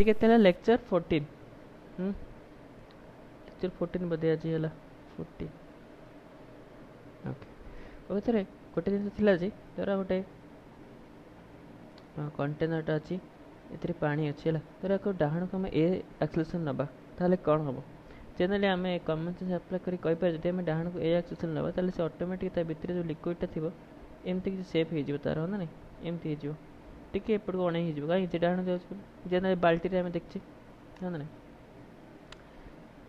के lecture 14 lecture 14 बोधे आज है 14 ओके थे गोटे जिन थी धर गोटे कंटेनरटा अच्छी ये पानी अच्छी है धर एक डाण को आम ए एक्सेलरेशन नवा ताले कौन हम जनरली आम कमन सेंस अप्लाई करें जब आम डाण को ए एक्सेलरेशन नवा ताले से ऑटोमेटिक भितर जो लिक्विडटा थी एमती किसी सेफ हो तार ना नहीं एमती हो टिके एपट को अणे हो कहीं डाण जाऊँ जेना बाल्टी आम देखी है ना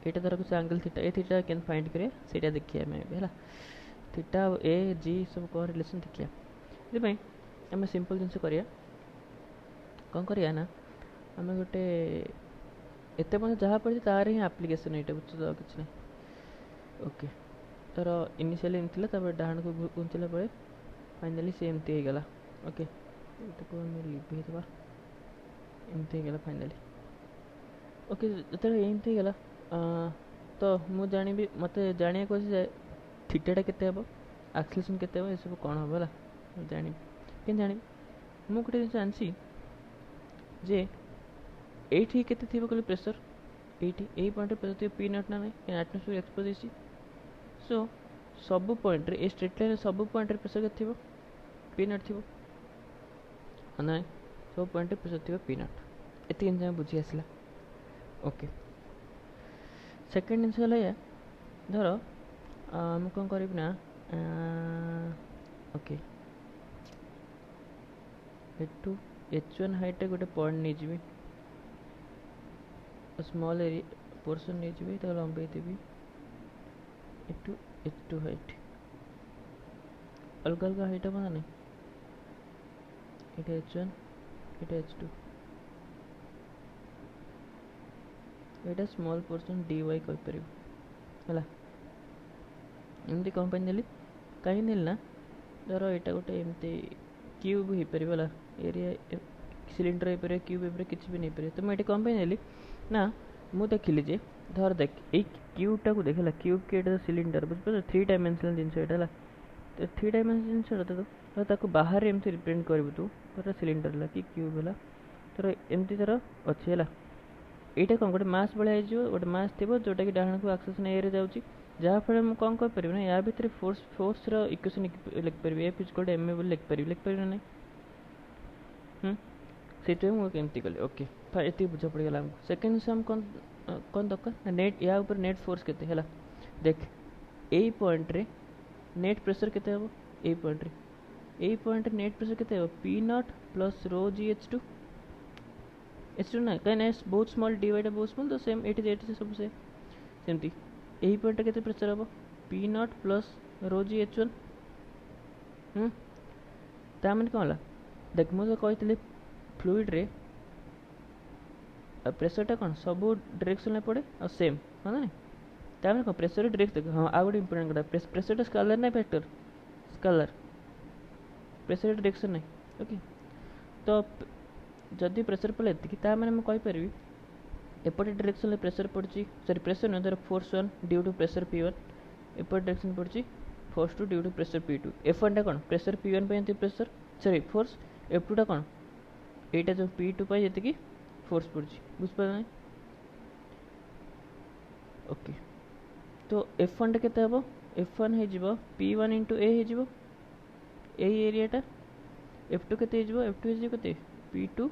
यहाँ धर कुछ एंगल थीटा ए थीटा के फाइंड करें से देखिए आम है थीटा ए जी सब कौन रिलेशन देखिए ये आम सिंपल जिनस करिया कौन करिया ना आम गोटे एत जहाँ पड़ी तार ही आप्लिकेसन ये बुझ तो किसी ना ओके तर इनिशियली एमती था डाण को घुंचला बेले फाइनाली सी एमती हो गला ओके लिभेदबा एमती हो गला फाइनाली ओके जो एमती हो गला तो मु जानी मत जाना कहे थीटाटा केते हम एक्सेलरेशन केते हम ये सब कौन हम है जानी कि जानी मु गोटे जिन जानसी जे एठी केते थी कहले प्रेशर एठी ए पॉइंट प्रेशर थी पी नॉट ना नहीं एटमॉस्फेयर एक्सपोज होती सो सब पॉइंट रे ए स्ट्रेट लाइन सब पॉइंट रे प्रेशर केते थी पी नॉट थी ना सब पॉइंट रे प्रेशर थी पी नॉट एति जिन बुझी आसला ओके सेकेंड जिनस है धर आम कौन करना ओके एटू H1 हाइट गोटे पॉइंट नहीं जी स्मॉल एरिया पोर्शन नहीं जी तो लंबे देवी एटू H2 हाइट अलग अलग हाइट हम नहीं ये H1 ये H2 ये स्मॉल पोर्शन dy कहीपर है एमती कौन पाई कहीं ना धर यहाँ गोटे एमती क्यूब हो पार एरिया सिलिंडर हो पार क्यूब हो पार किसी भी नहीं पारे तो मुझे कौन पाई ना मु देखिली जे धर देख ये क्यूबटा को देखला क्यूब के सिलिंडर बुझे 3 डायमेंशनल जिनस यहाँ तो 3 डायमेंशनल जिनस तो ताको बाहर एमती रिप्रेजेंट करू तू तो सिलिंडर है कि क्यूब है तो एमती तर अच्छे है यहाँ कौन गोटे मास भाई गोटे मास थी जोटा कि डाण को एक्सेलरेशन ए जाऊँगी जहाँफल मुझे कौन कहीपर ना या भितर फोर्स इक्वेशन लिखिपर F equal to M A लिखिपर ना से मुझे कली ओके ये बुझा पड़गला आमको सेकेंड से कौन कौन दरकार नेट या ऊपर नेट फोर्स केते है देख यही पॉइंट रे नेट प्रेशर केते हम यही पॉइंट रे यही पॉइंट रे नेट प्रेशर केते P not plus rho ji H2 ना कहीं बहुत स्मॉल डिवाइड बहुत स्मॉल तो सेम ये सब से सेमती यही पॉइंट के प्रेशर हम P not plus rho ji H1 ताने कौन है देख मुझे कही फ्लूइड रे प्रेशरटा कौन सब डायरेक्शन में पड़े और सेम है ना ताने कौन प्रेशर डायरेक्ट देख हाँ आ गोटे इंपोर्टेंट कथा प्रेशरटा स्केलर ना फैक्टर स्केलर प्रेशर डायरेक्शन नहीं ओके तो जदि प्रेशर पड़े ये मैंने मुझे कहीपर एपटे डायरेक्शन प्रेशर पड़ी सॉरी प्रेशर नहीं धर force 1 due to pressure P1 एपटे डायरेक्शन पड़ी force 2 due to pressure P2 F1 टा कौन प्रेशर P1 पे प्रेशर सॉरी फोर्स F2 टा कौन यहाँ जो P2 पर जी फोर्स पड़ी बुझिपार ना ओके तो F1 टा केते हम F1 हो P1 इंटू ए हो यही एरियाटा F2 केते F2 हो केते P2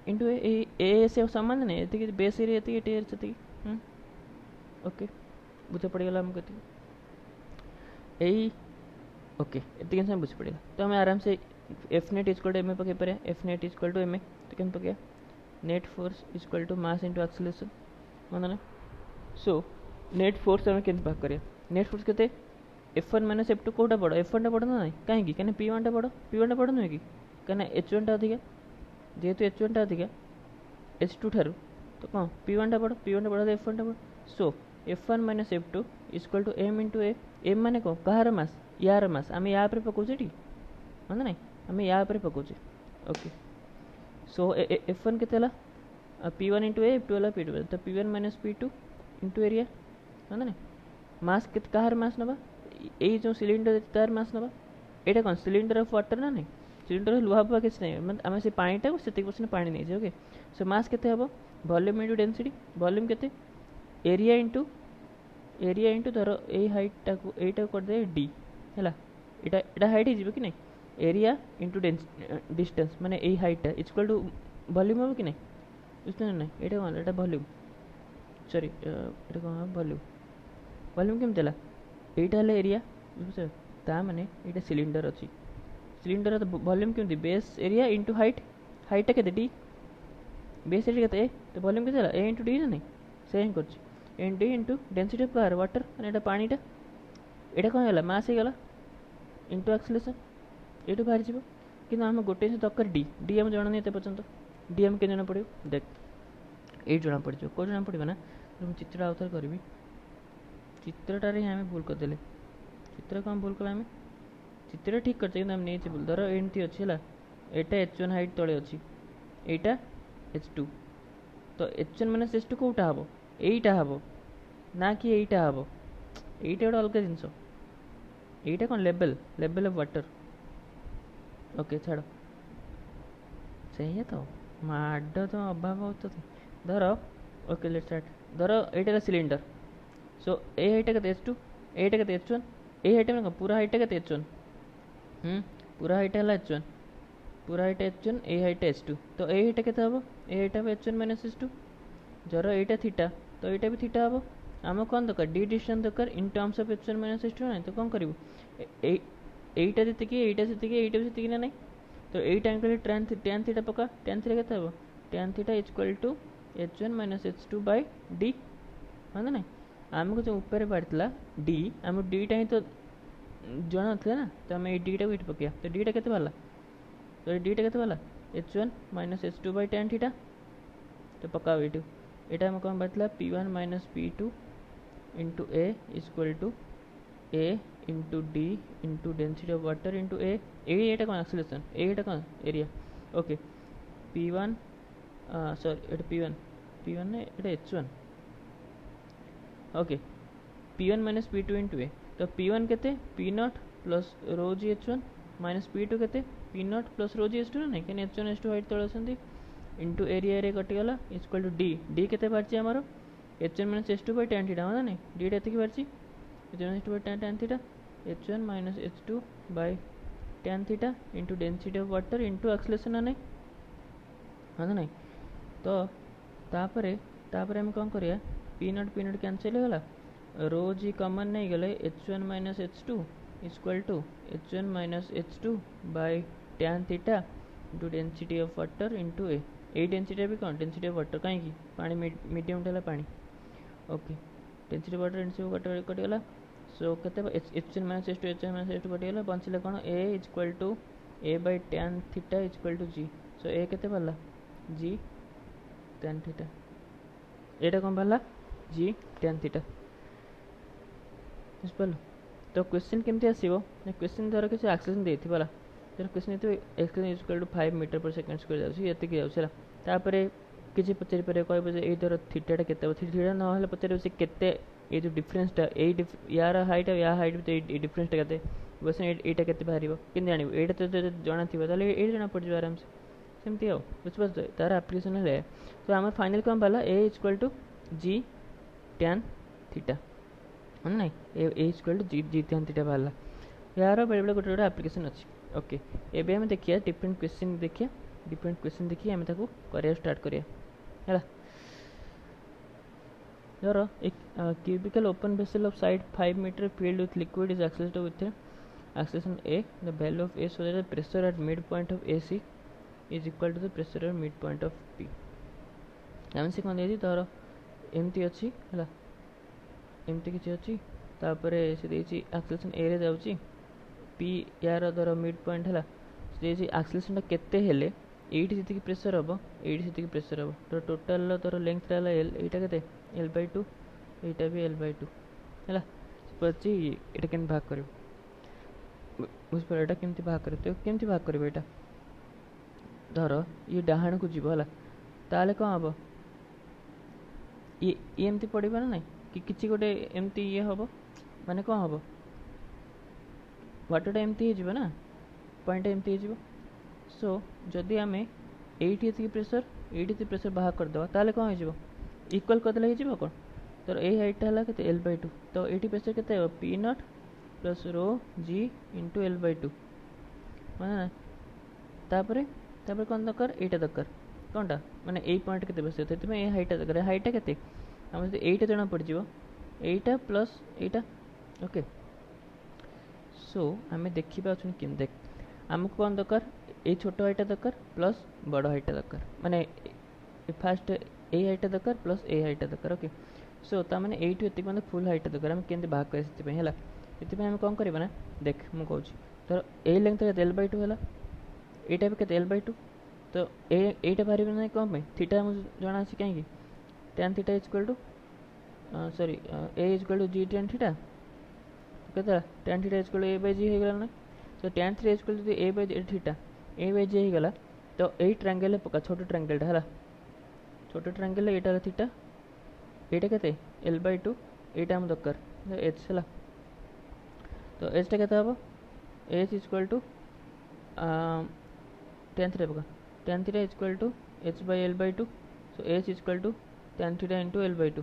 इंटू ए से सामान नहीं ये बेस एरिया ये ओके बुझा पड़गला आमको यही ओके ये बुझी पड़ेगा तो हमें आराम से F net equal to M A पकई पारे F net equal to M A तो क्या पकड़ा net force equal to mass into acceleration हाँ ना सो नेट फोर्स आम के भाग करिया नेट फोर्स के F1 माइनस F2 कौटा बड़ F1 टा बड़ ना ना कहीं कहीं P1 टा बड़ P1 टा बड़ नुहे कि कहीं H1 टा अधिका जेहेतु H1 टा अधिका H2 ठारू तो कौन P1 टा बड़ P1 टा बड़ F1 टा बड़ so F1 minus F2 equal to m into a m माने कौन कहार मास यार मास आम या पकाचे टी हाँ ना आम या पकाचे ओके सो F1 के P1 इंटू ए F2 वाला P2 तो P1 minus P2 into area हाँ ना मास कहार मास नवा यही जो सिलिंडर तार मास नवा यहाँ कौन सिलिंडर ऑफ वाटर ना नहीं सिलिंडर लुहा बुहा किसी नहीं मतलब आम से पाटा को से परसेंट पा नहीं ओके सो मास के हम वॉल्यूम इंटू डेंसिटी वॉल्यूम के एरिया इंटू धर ये हाइटा को यहीटा करदे डी है यहाँ हाइट हो कि नहीं एरिया इंटू डिस्टेंस माने यही हाइटा इक्वल टू वॉल्यूम हम कि नहीं बुझते ना ये कौन एटा वॉल्यूम सॉरी ये कौन वॉल्यूम वॉल्यूम केमती है यहाँ एरिया बुझे ता माने ये सिलिंडर अच्छी सिलिंडर तो वॉल्यूम केमती बेस एरिया इंटू हाइटा के डी बेस एरिया के तो वॉल्यूम के ए इंटू डी ना नहीं सेम कर D into density of car water माने पानीटा ये कौन है मास हो इंटू एक्सेलरेशन ये बाहर जीव कि आम गोटे दरकार डी डी आम जाना नहीं पर्यटन डी आम के जना पड़ो देख ये जना पड़ कौ जना पड़ा ना मुझे चित्र आउ थे करी चित्रटार ही आम भूल करदे चित्र कौन भूल कला चित्र ठीक करते आम नहीं भूल धर एमती अच्छी है यहाँ H1 हाइट तले अच्छी यहाँ H2 तो H1 माइनस H2 कौटा हम यहीटा हम ना कि यहीटा हम यहीटा गोटे अलग जिनस यहीटा कौन लेवल ऑफ वाटर ओके छाड़ से तो माड तो अभाव हो धर ओके लेट स्टार्ट धर यहाँ सिलिंडर सो ए हाइटा के H2 यहाँ के H1 ए हाइट में पूरा हाइटा के H1 पूरा हाइट है H1 पूरा हाइट H1 ए हाइट H2 तो ए हाइट के हम ए हाइट हम H1 माइनस H2 जर यहाँ थीटा तो यहाँ भी थीटा हम आम कौन दरकार डी डिस्टेंस दरकार in terms of H1 minus H2 ना तो कौन करूँ एटा जीतिकी एटा जीतिकी एटा भी जीतिकी ना नहीं तो एटा एंगल tan थीटा पका tan थीटा के हम tan theta equal to H1 minus H2 by D हाँ ना नहीं आमको जो ऊपर बाहर डी आम डीटा ही तो जना ना तो आम ये डीटा को ये पकड़ा तो डीटा के बाला तो डीटा के बाला H1 minus H2 by tan theta तो पकाओ ये यहाँ आम कौन बाहर P1 minus P2 into a equal to A into d into density of water into एटा कौन एक्सेलरेशन एटा कौन एरिया ओके P1 सॉरी ये P1 ने ये H1 okay P1 minus P2 into A तो P1 के P not plus rho ji H1 minus P2 के P not plus rho ji H2 ना कहीं H1 H2 हाइट तले अच्छे इंटू एरिया कटिगला इक्वल टू डी के बाहर आमर H1 minus H2 by tan theta हाँ ना डी ये बाहर H1 H2 by tan theta H1 minus H2 by tan theta into density of water into acceleration ना नहीं हाँ ना नहीं तो तापर आम कौन करिया पी नॉट कैंसिल हो गला रो जी कॉमन नहीं गले H1 minus H2 equal to H1 minus H2 by tan theta into density of water into a density भी कौन डेंसिटी ऑफ वाटर कहीं पानी मीडियम है पानी okay density of water density of water कटिगला सो केते H1 minus H2 H1 minus H2 कटिगला बंचले कौन A equal to A by tan theta equal to G so A केते बाला जी tan थीटा एटा कौन बाला जी tan थीटा बुझिपाल तो क्वेश्चन केमती आसो क्वेश्चन धर किसी एक्सेलरेशन देती बाला जर क्वेश्चन ये acceleration equal to 5 metre per second square जाती जाऊँगा किसी पचारि पारे कह धर थीटाटा के थीटा ना पचार के ये जो डिफरेंसटा यार हाइट या हाइट भी डिफरेंसटा के क्वेश्चन यहाँ के बाहर कि जान ये तो जना थी ये जना पड़ आराम से सेमती आओ बुझे तार आप्लिकेसन है तो आम फाइनल कौन बाला A equal to G tan theta है ना A equal to G tan theta बाहर यार बेले बेले गोटे गोटे आप्लिकेसन अच्छी ओके एबे हम देखिए डिफरेंट क्वेश्चन देखिए आम कर स्टार्ट करिया है धर एक cubical open vessel of side 5 metre filled with liquid is accelerated with acceleration a the value of a so that the pressure at midpoint of AC is equal to the pressure at midpoint of P आम से कौन दे धर एमती अच्छी है एमती किसी अच्छी तापर से देसी एक्सेलरेशन ए रे जाउची पी यार धर मिड पॉइंट है देसी एक्सेलरेशन केते हेले एट जी प्रेसर हम एट जी प्रेसर हम तो टोटाल तर लेंथ एल यहाँ के L/2 यहाँ भी L/2 है पची ये के भाग कर बुझिपार यहाँ केमती भाग कर तो केमती भाग कर यहाँ धर ये डाहाण को जीव है ताले कौन हम ये एमती पड़ा ना कि किसी गोटे एमती ये हम माने कौन हम वाटरटा एमती हो ना पॉइंट एमती हो सो जदि आम ये प्रेसर ये प्रेसर बाहर करदे ताले कौन हो इक्वल करदे हो कौन तो ये हाइटा है के L/2 तो ये प्रेसर के पी नट प्लस रो जी इंटू L/2 माने ना तापर तापर कौन दरकार एटा दरकार कौनटा माने ए पॉइंट के प्रेसर तो ये हाइटा दरकार हाइटा के आम एटा जना पड़ एटा प्लस एटा ओके सो आम देखा कि देख आमको कौन दरकार ये छोट हाइटा दरकार प्लस बड़ हाइटा दरकार माने फास्ट ए हाइटा दरकार प्लस ए हाइटा दरकार ओके सो ताने यू ये मतलब फुल हाइटा दरकार आम केमती बाहर कर है ये कौन करवा ना देख मुझे तो ए लेंथ L/2 है यहाँ भी के L/2 तो एटा बाहर ना कौन थीटा मुझे जना कहीं tan theta equal to sorry A equal to G tan theta के tan theta equal to A/G हो गला ना तो tan थीटा इक्वल टू A/थीटा A/G हो गला तो यही ट्रायंगल पका छोट ट्रायंगल है छोट ट्रायंगल यहाँ थीटा यहाँ के L/2 यहाँ आम दरकार एच है तो एच टा के h equal to tan theta पका tan theta equal to H/L/2 so h equal to tan theta into L/2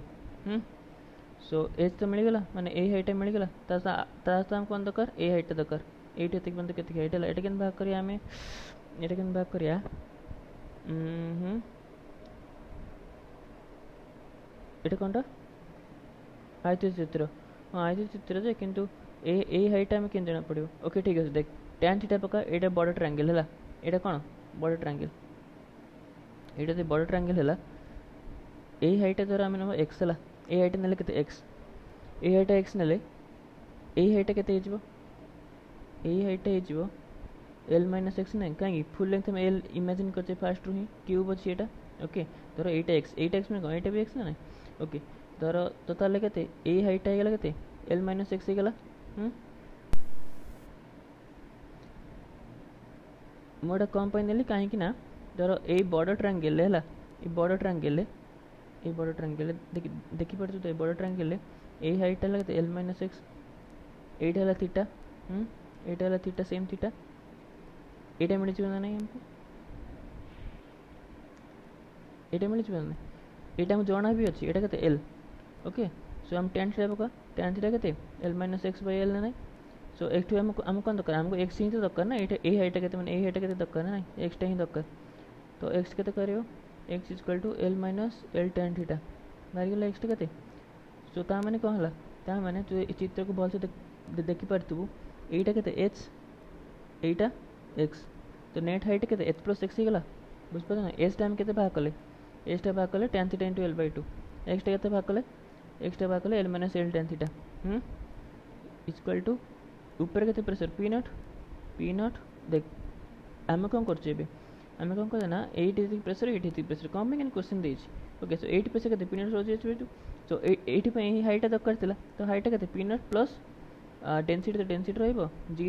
so h तो मिलगला माने ए हाइट मिलगला आम कौन दरकार ए हाइट दरकार ये बंद के हाइट है ये भाग करिया आम ये भाग करिया ये कौनटा आयत चित्र हाँ आयत चित्र जे किंतु ए हाइट आम के जना पड़ो ओके ठीक है देख tan थीटा पका ये बड़ ट्रायंगल है ये कौन बड़ ट्रायंगल ये बड़ ट्रायंगल है ए हाइट द्वारा आम नब एक्स है ए हाइट ने के एक्स ए हाइट एक्स ने ए हाइट के ए हाइट हो L-x ना कहीं फुल लेंथ में एल इमेजिन करते फास्ट रू ही क्यूब अच्छी एटा ओके धर एटा एक्स में कौन एटा भी एक्स ना ओके धर तो ताले के ए हाइट है के L-x हो गला मुझे कौन पाई नेली कहीं ना धर ये बड़ ट्रायंगल है ये बड़ ट्रायंगल ये बड़ ट्रायंगल देखी पार्छ तो ये बड़ ट्रायंगल ए हाइट है L-x एटा है थीटा एटा है थीटा सेम थीटा एटा मिल ना नहीं हमको एटा मिल ना एटा जना भी अच्छी एटा के L ओके सो हम tan थीटा पका tan थीटा के L-x/L ना सो एक्स टू आम कौन दरकार आमको एक्स ही तो दरकार ना ए हाइट के ए हाइट के दरकार ना एक्स ही दरकार तो एक्स के कर x equal to L-L tan theta बाहर गला एक्स के सो ता माने कौन है ता माने तू चित्र को भल से देखी पार्थु एटा के एच एटा एक्स तो नेट हाइट के एच प्लस एक्स गला बुझे ना एच टाइम के भाग कले एच टा भाग कले tan theta into L/2 x टा के भाग कले एक्स टा भाग कले L-L tan theta equal to ऊपर के प्रेसर पी नट देख आम कौन कर आम कौन कर ना एट प्रेसर कौन पे क्वेश्चन देती ओके सो एट प्रेसर के पी नट रोज सो ये हाइटा दरकार तो हाइटा के पी नट प्लस डेनसीटी तो डेनसीटी रही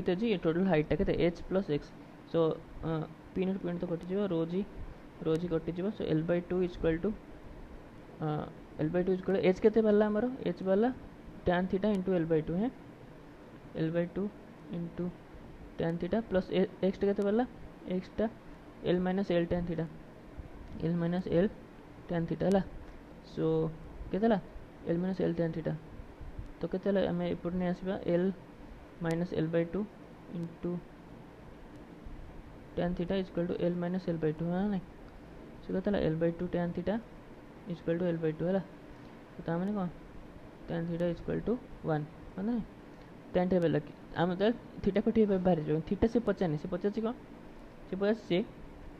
तो जी टोटल हाइटा के h plus x so p naught तो कटिज रो जी कटिज so L/2 equal to L/2 equal h के आमर एच वाला tan थीटा इंटू L/2 है L/2 into tan theta plus x के एक्स टा L-L tan theta L-L tan theta है सो के L-L tan थीटा तो के आम एपटे आसवा L-L/2 into tan theta equal to L-L/2 है ना सो के L/2 tan theta equal to L/2 है तो ताने कौन tan थीटा इक्वल टू 1 है ना tan थीटा लगे आम तो थीटा को ठीक बाहर जाओ थीटा से पचानी से पचासी कौन से पचासी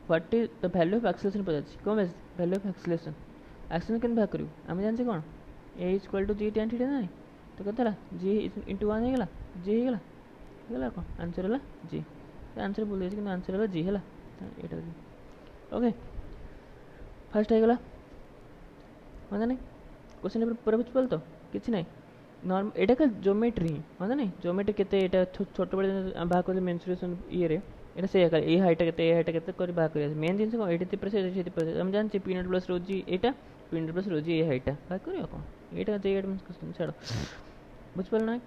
what is the value of acceleration पचासी कौन वैल्यू ऑफ एक्सेलरेशन के भाग करूँ आम जानते कौन A equal to G tan theta ना तो कहता जी इंटू 1 होगा जी होगा कौन आंसर है जी आंसर बोल देती कि आंसर है जी है ये ओके फास्ट होगा हाँ नहीं क्वेश्चन पूरा बुझिपाल तो किसी ना नॉर्म एटा का ज्योमेट्री हाँ नहीं ज्योमेट्री के छोट बड़े भाग कर मेंसुरेशन ये से ये हाइट के हाइट के भाग कर मेन जिन एटी प्रेस आम जान पी नट प्लस रोजी एटा पी नट प्लस रोजी ये हाइट भाग कर कौन ये जे एडमिशन छाड़ बुझिपाल ना।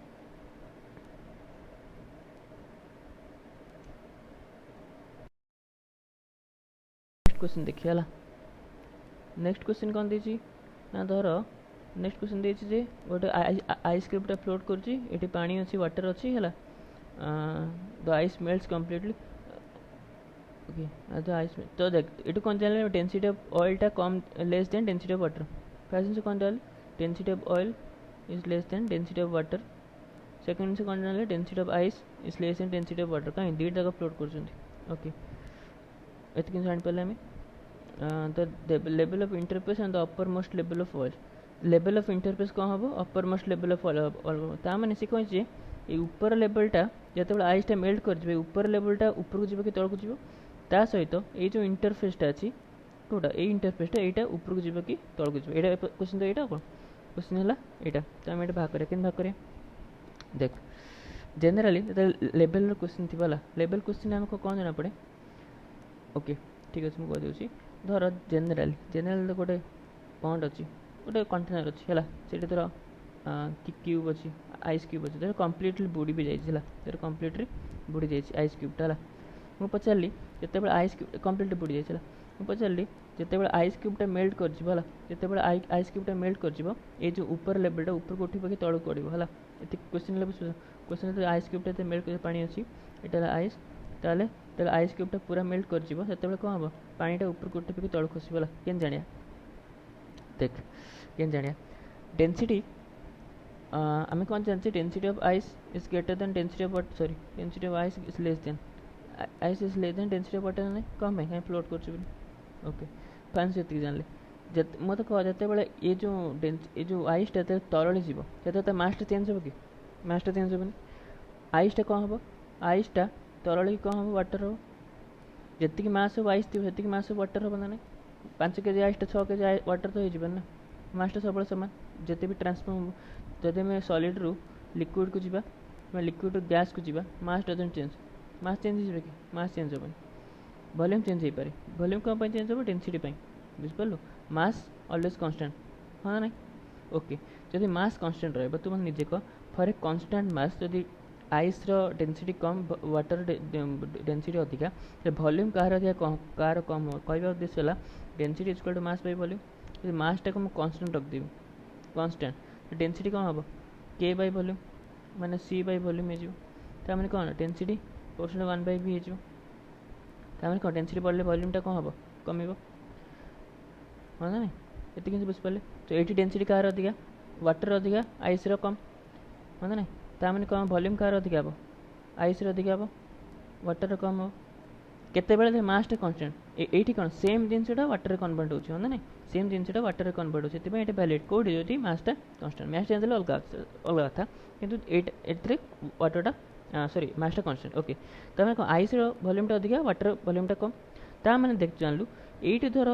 क्वेश्चन देखिए है। नेक्स्ट क्वेश्चन कौन देछि ना धर नेक्स्ट क्वेश्चन देछि जे गोटे आइस क्यूबटा फ्लोट करछि एठी पानी अछि वाटर अछि है the ice melts completely okay the ice तो देख एटू कौन जाने डेंसिटी ऑफ ऑयल टा कम less than density of water first से कौन जाने density of oil is less than density of water second से कौन जाने density of ice is less than density of water कहीं दी जगह फ्लोट करछंती ओके एतकिन जान पले हमें the level of interface and the upper most level of oil level of interface कौन हम upper most level of oil ता माने से कौन जे ये ऊपर लेवलटा जिते आइसटा मेल्ट कर ऊपर लेवलटा ऊपर को जीव कि तल को जीव ता सहित ये जो इंटरफेसटा अच्छी कोटा ये इंटरफेसटा यहाँ ऊपर को जीव कि तल को जीव ये क्वेश्चन तो यहाँ कौन क्वेश्चन है यहाँ तो आम ये भाग करें कि भाग करें देख जेनेराली लेवल क्वेश्चन थी लेवल क्वेश्चन आमको कौन जना पड़े ओके ठीक अच्छे मुझे कहीदे धर जेनेराली गोटे पॉन्ड अच्छी गोटे कंटेनर अच्छी है से धर क्यूब अच्छी आइस क्यूब अच्छी धर कम्प्लीटली बुड़ी भी जाइए कम्प्लीटली बुड़ी जाइए आइस क्यूबटा है मुझे पचारि जिते आइस क्यूब कम्प्लीटली बुड़ी जाइए मुझे पचारि जिते आइस क्यूबटा मेल्ट कर जिते आइस क्यूबटा मेल्ट कर ये जो ऊपर लेवलटा ऊपर को उठे तौक पड़ो है ये क्वेश्चन क्वेश्चन आइस क्यूबटा मेल्ट कर पानी अच्छी यहाँ आइस ताले आइस क्यूबटा पूरा मेल्ट कर जो कौन हम पानीटा ऊपर को उठे तौक खसगला के जानिया देख के जानिया डेंसिटी आम कौन जानते density of ice is greater than density of water sorry density of ice is less then ice is less than density of water ना कम है कहीं फ्लोट कर ओके फाइन से जानले मत कह जिते ये जो आइसटा तरली जीव जो मासटा चेंज हो कि मासटा चेंज होनी आइसटा कौन हम आइसटा तरली कौन हम वाटर हम जी मास हो आइस थी से मास वाटर हम ना 5 केजी आइसटा 6 केजी वाटर तो हो ना मासटा सब सामान जिते भी ट्रांसफॉर्म जदि आम सॉलिड रु लिक्विड को जीवा लिक्विड रु गैस को जीवा मास डजंट चेंज मास चेंज हो कि मास चेंज होनी वॉल्यूम चेंज हो पारे वॉल्यूम कौन चेंज हो डेंसिटी बुझिपार मास ऑलवेज कांस्टेंट हाँ ना ओके जदि मास कांस्टेंट रहा तुम निजे कह फॉर ए कांस्टेंट मास जदि आइस डेंसिटी कम वाटर डेंसिटी अधिका वॉल्यूम कहार अधिका कहार कम हो कहवा उद्देश्य है density equal to mass by volume जब मासटा को कांस्टेंट रखदेवी कांस्टेंट डेंसिटी कौन हम के बाय वॉल्यूम माने सी बाय वॉल्यूम हो मैंने कौन डेंसिटी पोर्शन 1 बाय भी हो कौन डेंसिटी बढ़ले वॉल्यूमटा कौन हम कम हाँ ना ये बुझिपारे तो ये डेंसिटी कहार अधिका वाटर अधिका आइस कम हाँ ना मैंने कौन वॉल्यूम कहार अधिका हम आइस अधिका हम वाटर कम हम केते मासटा कांस्टेंट ये कौन सेम जिनसा वाटर कन्वर्ट हो ना सेम जिनसा वाटर कन्वर्ट हो वैलिड कौटी जो मासटा कांस्टेंट मास चेंज अलग अलग था कितु वाटरटा सॉरी मासटा कांस्टेंट ओके तमें कौन आइस वॉल्यूमटा अधिका वाटर वॉल्यूमटा कम ता मैंने देख जानलु ये धर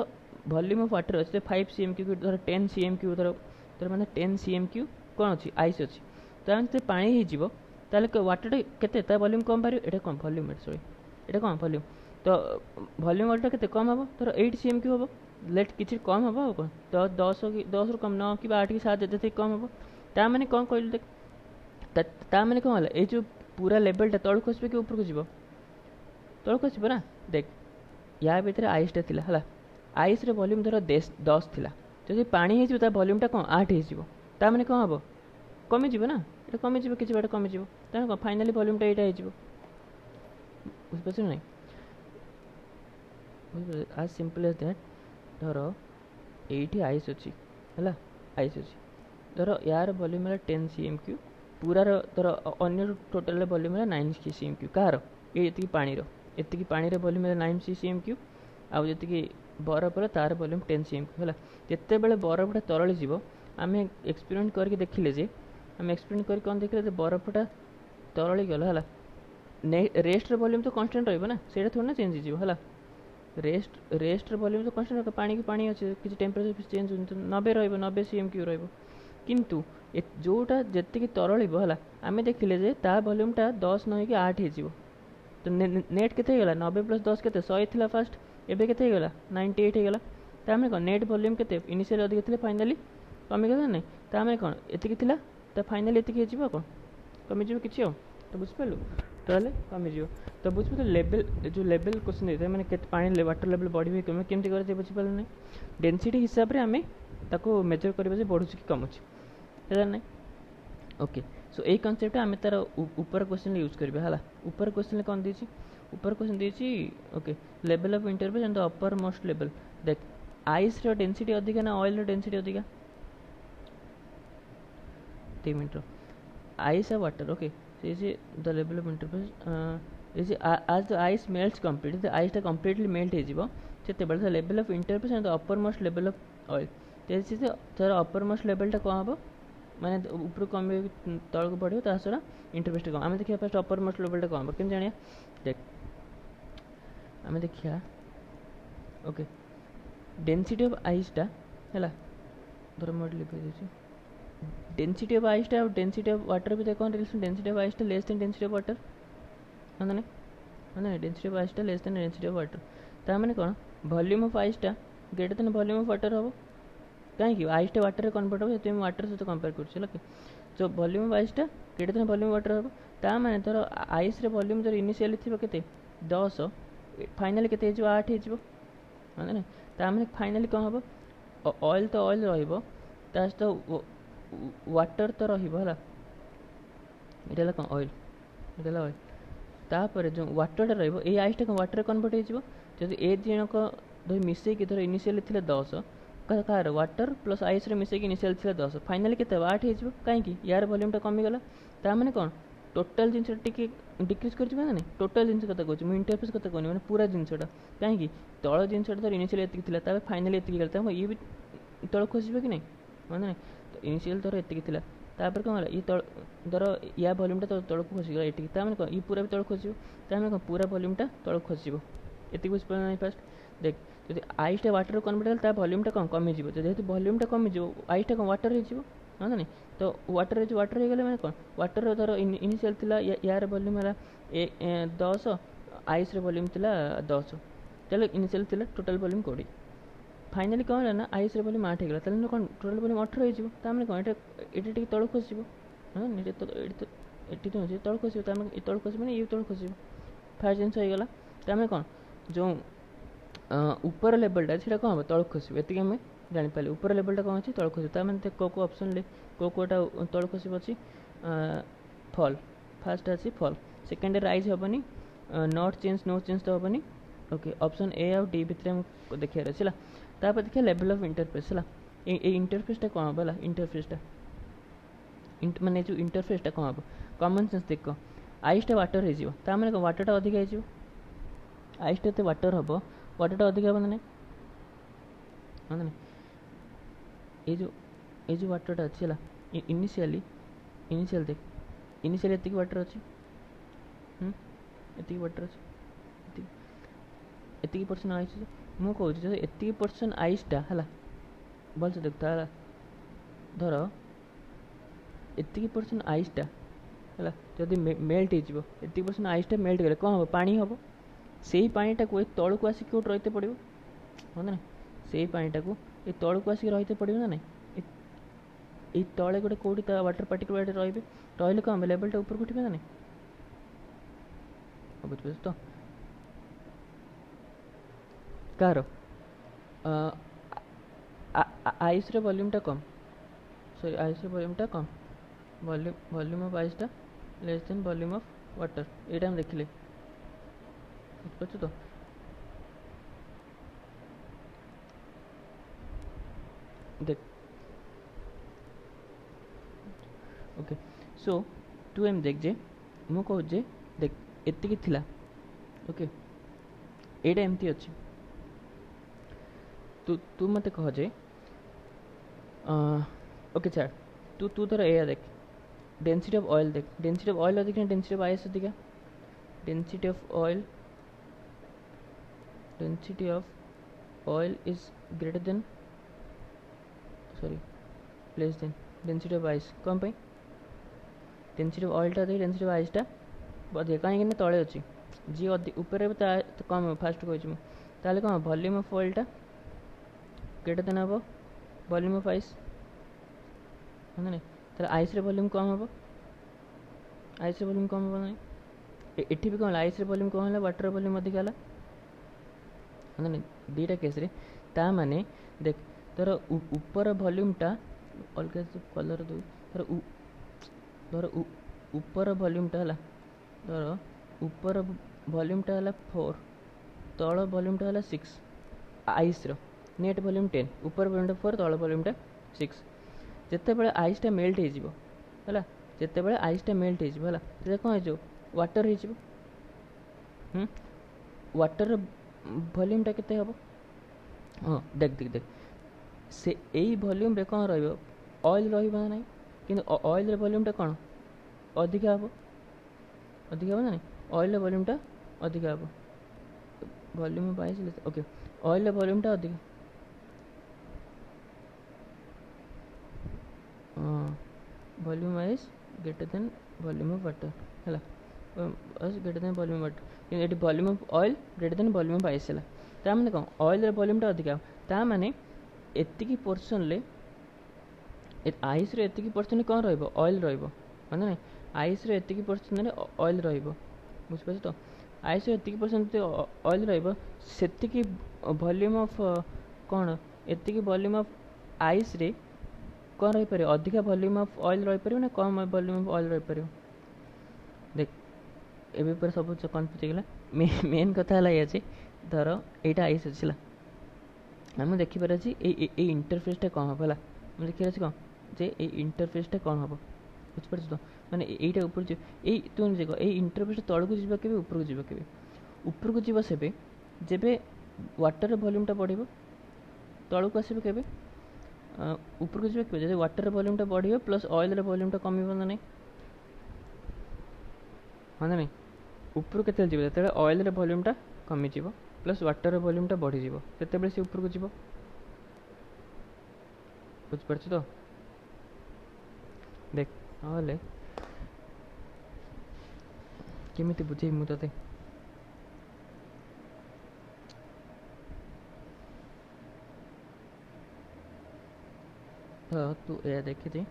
वॉल्यूम ऑफ वाटर अच्छे 5 cm³ धर 10 cm³ धर मैंने 10 cm³ कौन अच्छी आइस अच्छी तो पानी हो वाटरटा के वॉल्यूम कम पार ये कौन वॉल्यूम सॉरी ये कौन वॉल्यूम तो वॉल्यूम वाटर के कम हम धर 8 cm³ हम लेट किसी कम हम कौन तो 10 रु कम 9 कि 8 कि 7 जैसे कम हम ता मैंने कौन कहलु देख ता मैंने कौन है ये जो पूरा लेवलटा तल को आसबे कि ऊपर को जीव तल को आसब ना देख या भितर आइसटा थिला हला आइस रे वॉल्यूम धर 10 थिला जदि पानी हो ता वॉल्यूमटा कौन 8 हो ता मैंने कौन हम कमी जीव ना ये कमी जीव किसी बाट कमी जीव तेना कौन फाइनाली वॉल्यूमटा यहाँ हो बुझिपार ना आज सिंपल एज दैट धर ये आइस अच्छी है आइस अच्छी धर यार वॉल्यूम है 10 cm³ पूरा धर अन्य टोटाल वॉल्यूम है 9 cm³ कहार ये पानी वॉल्यूम है 9 cm³ आउ जी बरफ तार वॉल्यूम 10 cm³ है जिते बड़े बरफटा तरली जीव आम एक्सपेरिमेंट करके देखिले जे आम एक्सपेरिमेंट कर कौन देखिले बरफटा तरली गला है रेस्ट वॉल्यूम तो कांस्टेंट रहिबो ना सेटा थोड़ा ना चेंज हो है रेस्ट वॉल्यूम तो कांस्टेंट पानी की पानी अच्छे किसी टेम्परेचर चेंज हो 90 90 cm³ रु जोटा जी तरल है आम देखिले जे ता वॉल्यूमटा 10 न कि 8 हो तो नेट के 90 + 10 के 100 थी फास्ट एवं के 98 होगा तो कौन नेट वॉल्यूम के इनिशियल अधिक थे फाइनाली कमिगला ना तो कौन ये फाइनाली ये कौन कमिज कि तो बुझिपारू ताले कमिज तो बुझे तो लेवल जो लेवल क्वेश्चन देते हैं मैंने के पानी वाटर लेवल बढ़े कम केमती कर बुझिपारे ना डेनसीटी हिसाब से आम ताको मेजर करवा बढ़ुच कि कमुच है ना ओके सो यही कनसेप्ट आम तार ऊपर क्वेश्चन यूज करवा है ऊपर क्वेश्चन कौन देती ऊपर क्वेश्चन देती okay level of interface and the upper most level देख आइस रो डेंसिटी अधिका ना ऑयल रो डेंसिटी अधिका 3 मिनट आइस और water okay so is the level of interface is as the ice melts completely the ice टा completely melt ହେଇଯିବ ସେତେବେଳେ the level of interface and the uppermost level of oil तेजी से तार uppermost level टा कौन हबो माने ऊपर कम तल को बढ़ियो ता सरा इंटरफेस टा कम आमे देखिया फर्स्ट uppermost level टा कौन हबो केम जानिया देख आमे देखिया ओके डेंसिटी ऑफ आइस टा हैला धर मोड लिखि देछि डेंसिटी ऑफ आइस टा और डेंसिटी ऑफ वाटर भी देखो रिलेशन डेंसिटी ऑफ आइस टा less than density of water है ना डेंसिटी ऑफ आइस टा less than density of water ता माने कोन वॉल्यूम ऑफ आइस टा greater than volume of water हो कहीं आइस टा वाटर कन्वर्ट हो तो वाटर सहित कंपेयर कर जो वॉल्यूम ऑफ आइस टा ग्रेटर देन वॉल्यूम वाटर हो ता माने तोर आइस रे वॉल्यूम जो इनिशियली थी केते 10 फाइनली केते हो 8 हो है ना ता माने फाइनली कौन हम ऑयल तो ऑयल रहिबो ता तो वाटर तो रहा है कौन ऑयल ये ऑयल तापर जो वाटर रो ये आइस टा वाटर कन्वर्ट हो ए जनक धर मिसेक धर इनिशियली थी 10 कार वाटर प्लस आइस मिसेक इनिशियल थी 10 फाइनली के 8 हो कहीं यार वॉल्यूम टा कमीगला ताने कौन टोटाल जिन डिक्रीज कर नहीं टोटाल जिन कथा कहूँ मुझे इंटरफेस कथा कहूँ मैंने पूरा जिनटा कहीं तल जिनटा धर इनिशियल एति फाइनली एति ये भी तल खसब कि नहीं माने तो इनिशियल धर एति तापर कौन है ये तल धर या वॉल्यूम टा तल को खसीगला ये कौन ये पूरा भी तल खसब कौन पूरा वॉल्यूम टा तल खसब ये बुझिपार ना फास्ट देख जो आइस टा वाटर कन्वर्ट कला वॉल्यूम टा कौन कमी जेहतु वॉल्यूम टा कमी आइस टा कौन वाटर हो ना नहीं तो वाटर वाटर हो गले मैंने कौन वाटर धर इनिशियल थी यार वॉल्यूम है 10 आइस वॉल्यूम थी 10 चलो इनिशियल थी टोटाल वॉल्यूम 20 फाइनली कौन है ना आइस वॉल्यूम 8 हो गला कौन टोटाल वॉल्यूम 18 हो कौन ये तल खसब हाँ ये तो तल खसब तल खसब ये तल खसब फास्ट जिन हो गला तमें कौन जो ऊपर लेवलटा से कौन हम तल खसब ये आम जापारे ऊपर लेवलटा कौन अच्छी तल खसब ताकि को ऑप्शन ले कोटा तल खसब अच्छी फॉल फास्ट अच्छी फॉल सेकेंड राइज हेनी नॉट चेंज नो चेंज तो हेनी ओके ऑप्शन ए आउ डी भितर देखार अच्छे तापर देखिए लेवल ऑफ इंटरफेस है ये इंटरफेसटा कौन हम है इंटरफेसटा माने जो इंटरफेसटा कौन हम कॉमन सेंस देख आइसटा वाटर हो मैंने वाटरटा अधिका हो आइसटा तो वाटर हम वाटरटा अधिक हम ना हाँ ना ये जो वाटरटा अच्छी है इनिशियल देख इनिशियल एति वाटर अच्छी एति वाटर अच्छी एति परसेंट आइस मु कहूँ एति परसेंट आइसटा है भलसे देखता है धर एति परसेंट आइसटा है जदि मेल्ट हो एति परसेंट आइसटा मेल्ट गले कौन हम पानी हम से ही पानीटा को तल को आसिक कौट रही पड़ो हाँ ना से ही पानीटा को ये तल को आसिक रही पड़ो ना नहीं तले गोटे कौटी वाटर पार्टिकल रे रही कौन लेवलटा ऊपर उठे ना नहीं बुझे तो कार आइस वॉल्यूमटा कम सॉरी आइस वॉल्यूमटा कम वॉल्यूम ऑफ आइसटा less than volume of water ये हम देखिले बुझे तो देख ओके सो तू एम देख जे मु कहूँ जे देख एति थिला ओके एटा एमती अच्छी तू मत कह जे ओके छाड़ तू धर एया देख डेंसिटी ऑफ ऑयल देख डेंसिटी ऑफ ऑयल अधिक डेंसिटी ऑफ आइस अधिका density of oil is greater than sorry less than density of ice कौन पाई डेंसिटी ऑफ ऑयलटा अधिक डेंसिटी ऑफ आइसटा अधिक कहीं तले अच्छी जी ऊपर कम फास्ट कहूँ ताले कौन वॉल्यूम ऑफ ऑयलटा ग्रेटर देन हम वॉल्यूम ऑफ आइस है ना ताले आइस रे वॉल्यूम कम हम आइस रे वॉल्यूम कम हम ना एठी भी कौन आइस वॉल्यूम कौन है वाटर वॉल्यूम अधिक है ना दीटा केस रे ता माने देख तोर ऊपर वॉल्यूमटा अलग कलर दो तोर ऊपर वॉल्यूमटा है तोर ऊपर वॉल्यूमटा है 4 तल वॉल्यूमटा है 6 आइस नेट वॉल्यूम 10 ऊपर वॉल्यूमटा 4 तल वॉल्यूमटा 6 जिते बड़े आइसटा मेल्ट हो है जिते बड़े आइसटा मेल्ट हो कौन हो वाटर हो वाटर वॉल्यूमटा केते हम हाँ देख देख देख से यही वॉल्यूम रे कौन रॉयल रहा ना कि ऑयल वॉल्यूमटा कौन अधिका हम अधिका ना ऑयल वॉल्यूमटा अधिका हम वॉल्यूम 22 ओके ऑयल वॉल्यूमटा अधिका हाँ volume wise greater than volume of water है ग्रेटर देन वॉल्यूम वाटर ये volume of oil greater then volume of ice है ताने कौन ऑयल वॉल्यूमटा अधिका ताने एतिकी पोर्शन ले आइस रे एतिकी पोर्शन कौन रहिबो ऑयल रहिबो माने नहीं आइस रे एतिकी पोर्शन रे ऑयल रहिबो बुझ पाछ तो आइस रे एतिकी पोर्शन ऑयल रहिबो सेतिकी वॉल्यूम ऑफ कौन एतिकी वॉल्यूम ऑफ आइस रे कौन रही पारे अधिका वॉल्यूम ऑफ ऑयल रही पारे ना कम वॉल्यूम ऑफ ऑयल रही पारे देख एबे पर सब कन्फ्यूज गला मेन कथा है ये धर यहाँ आइस अच्छी आम देखिपार अच्छी इंटरफेसटा कौन हम है देखिए कौन जे इंटरफेसटा कौन हम बुझिपार तो माने यहीटा ऊपर तुम निजे कह इंटरफेस तौक जा के ऊपर को जा ऊपर को जीव से जेबे वाटर वॉल्यूमटा बढ़ तौक आसबे के ऊपर को जी जब वाटर वॉल्यूमटा बढ़ प्लस ऑयल वॉल्यूमटा कम ना नहीं हाँ ना नहीं ऊपर के जो ऑयल वॉल्यूमटा कमिज प्लस वाटर वॉल्यूमटा बढ़ी जो से ऊपर को जीव बुझिपार तो देख ना केमी बुझे मुझे हाँ तू यह देखी थी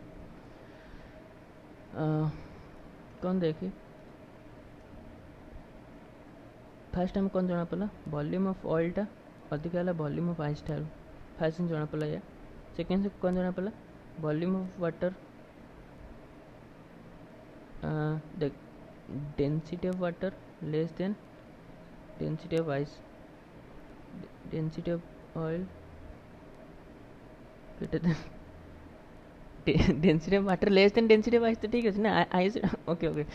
कौन देखी फास्ट आम कौन जना पड़ा वॉल्यूम ऑफ ऑयलटा अधिक है वॉल्यूम ऑफ आइस ठार फास्ट जना पड़ा या सेकेंड से कौन जना पड़ा वॉल्यूम ऑफ वाटर देख density of water less than density of ice density of oil greater than density of water less than density of ice तो ठीक है ना ice okay okay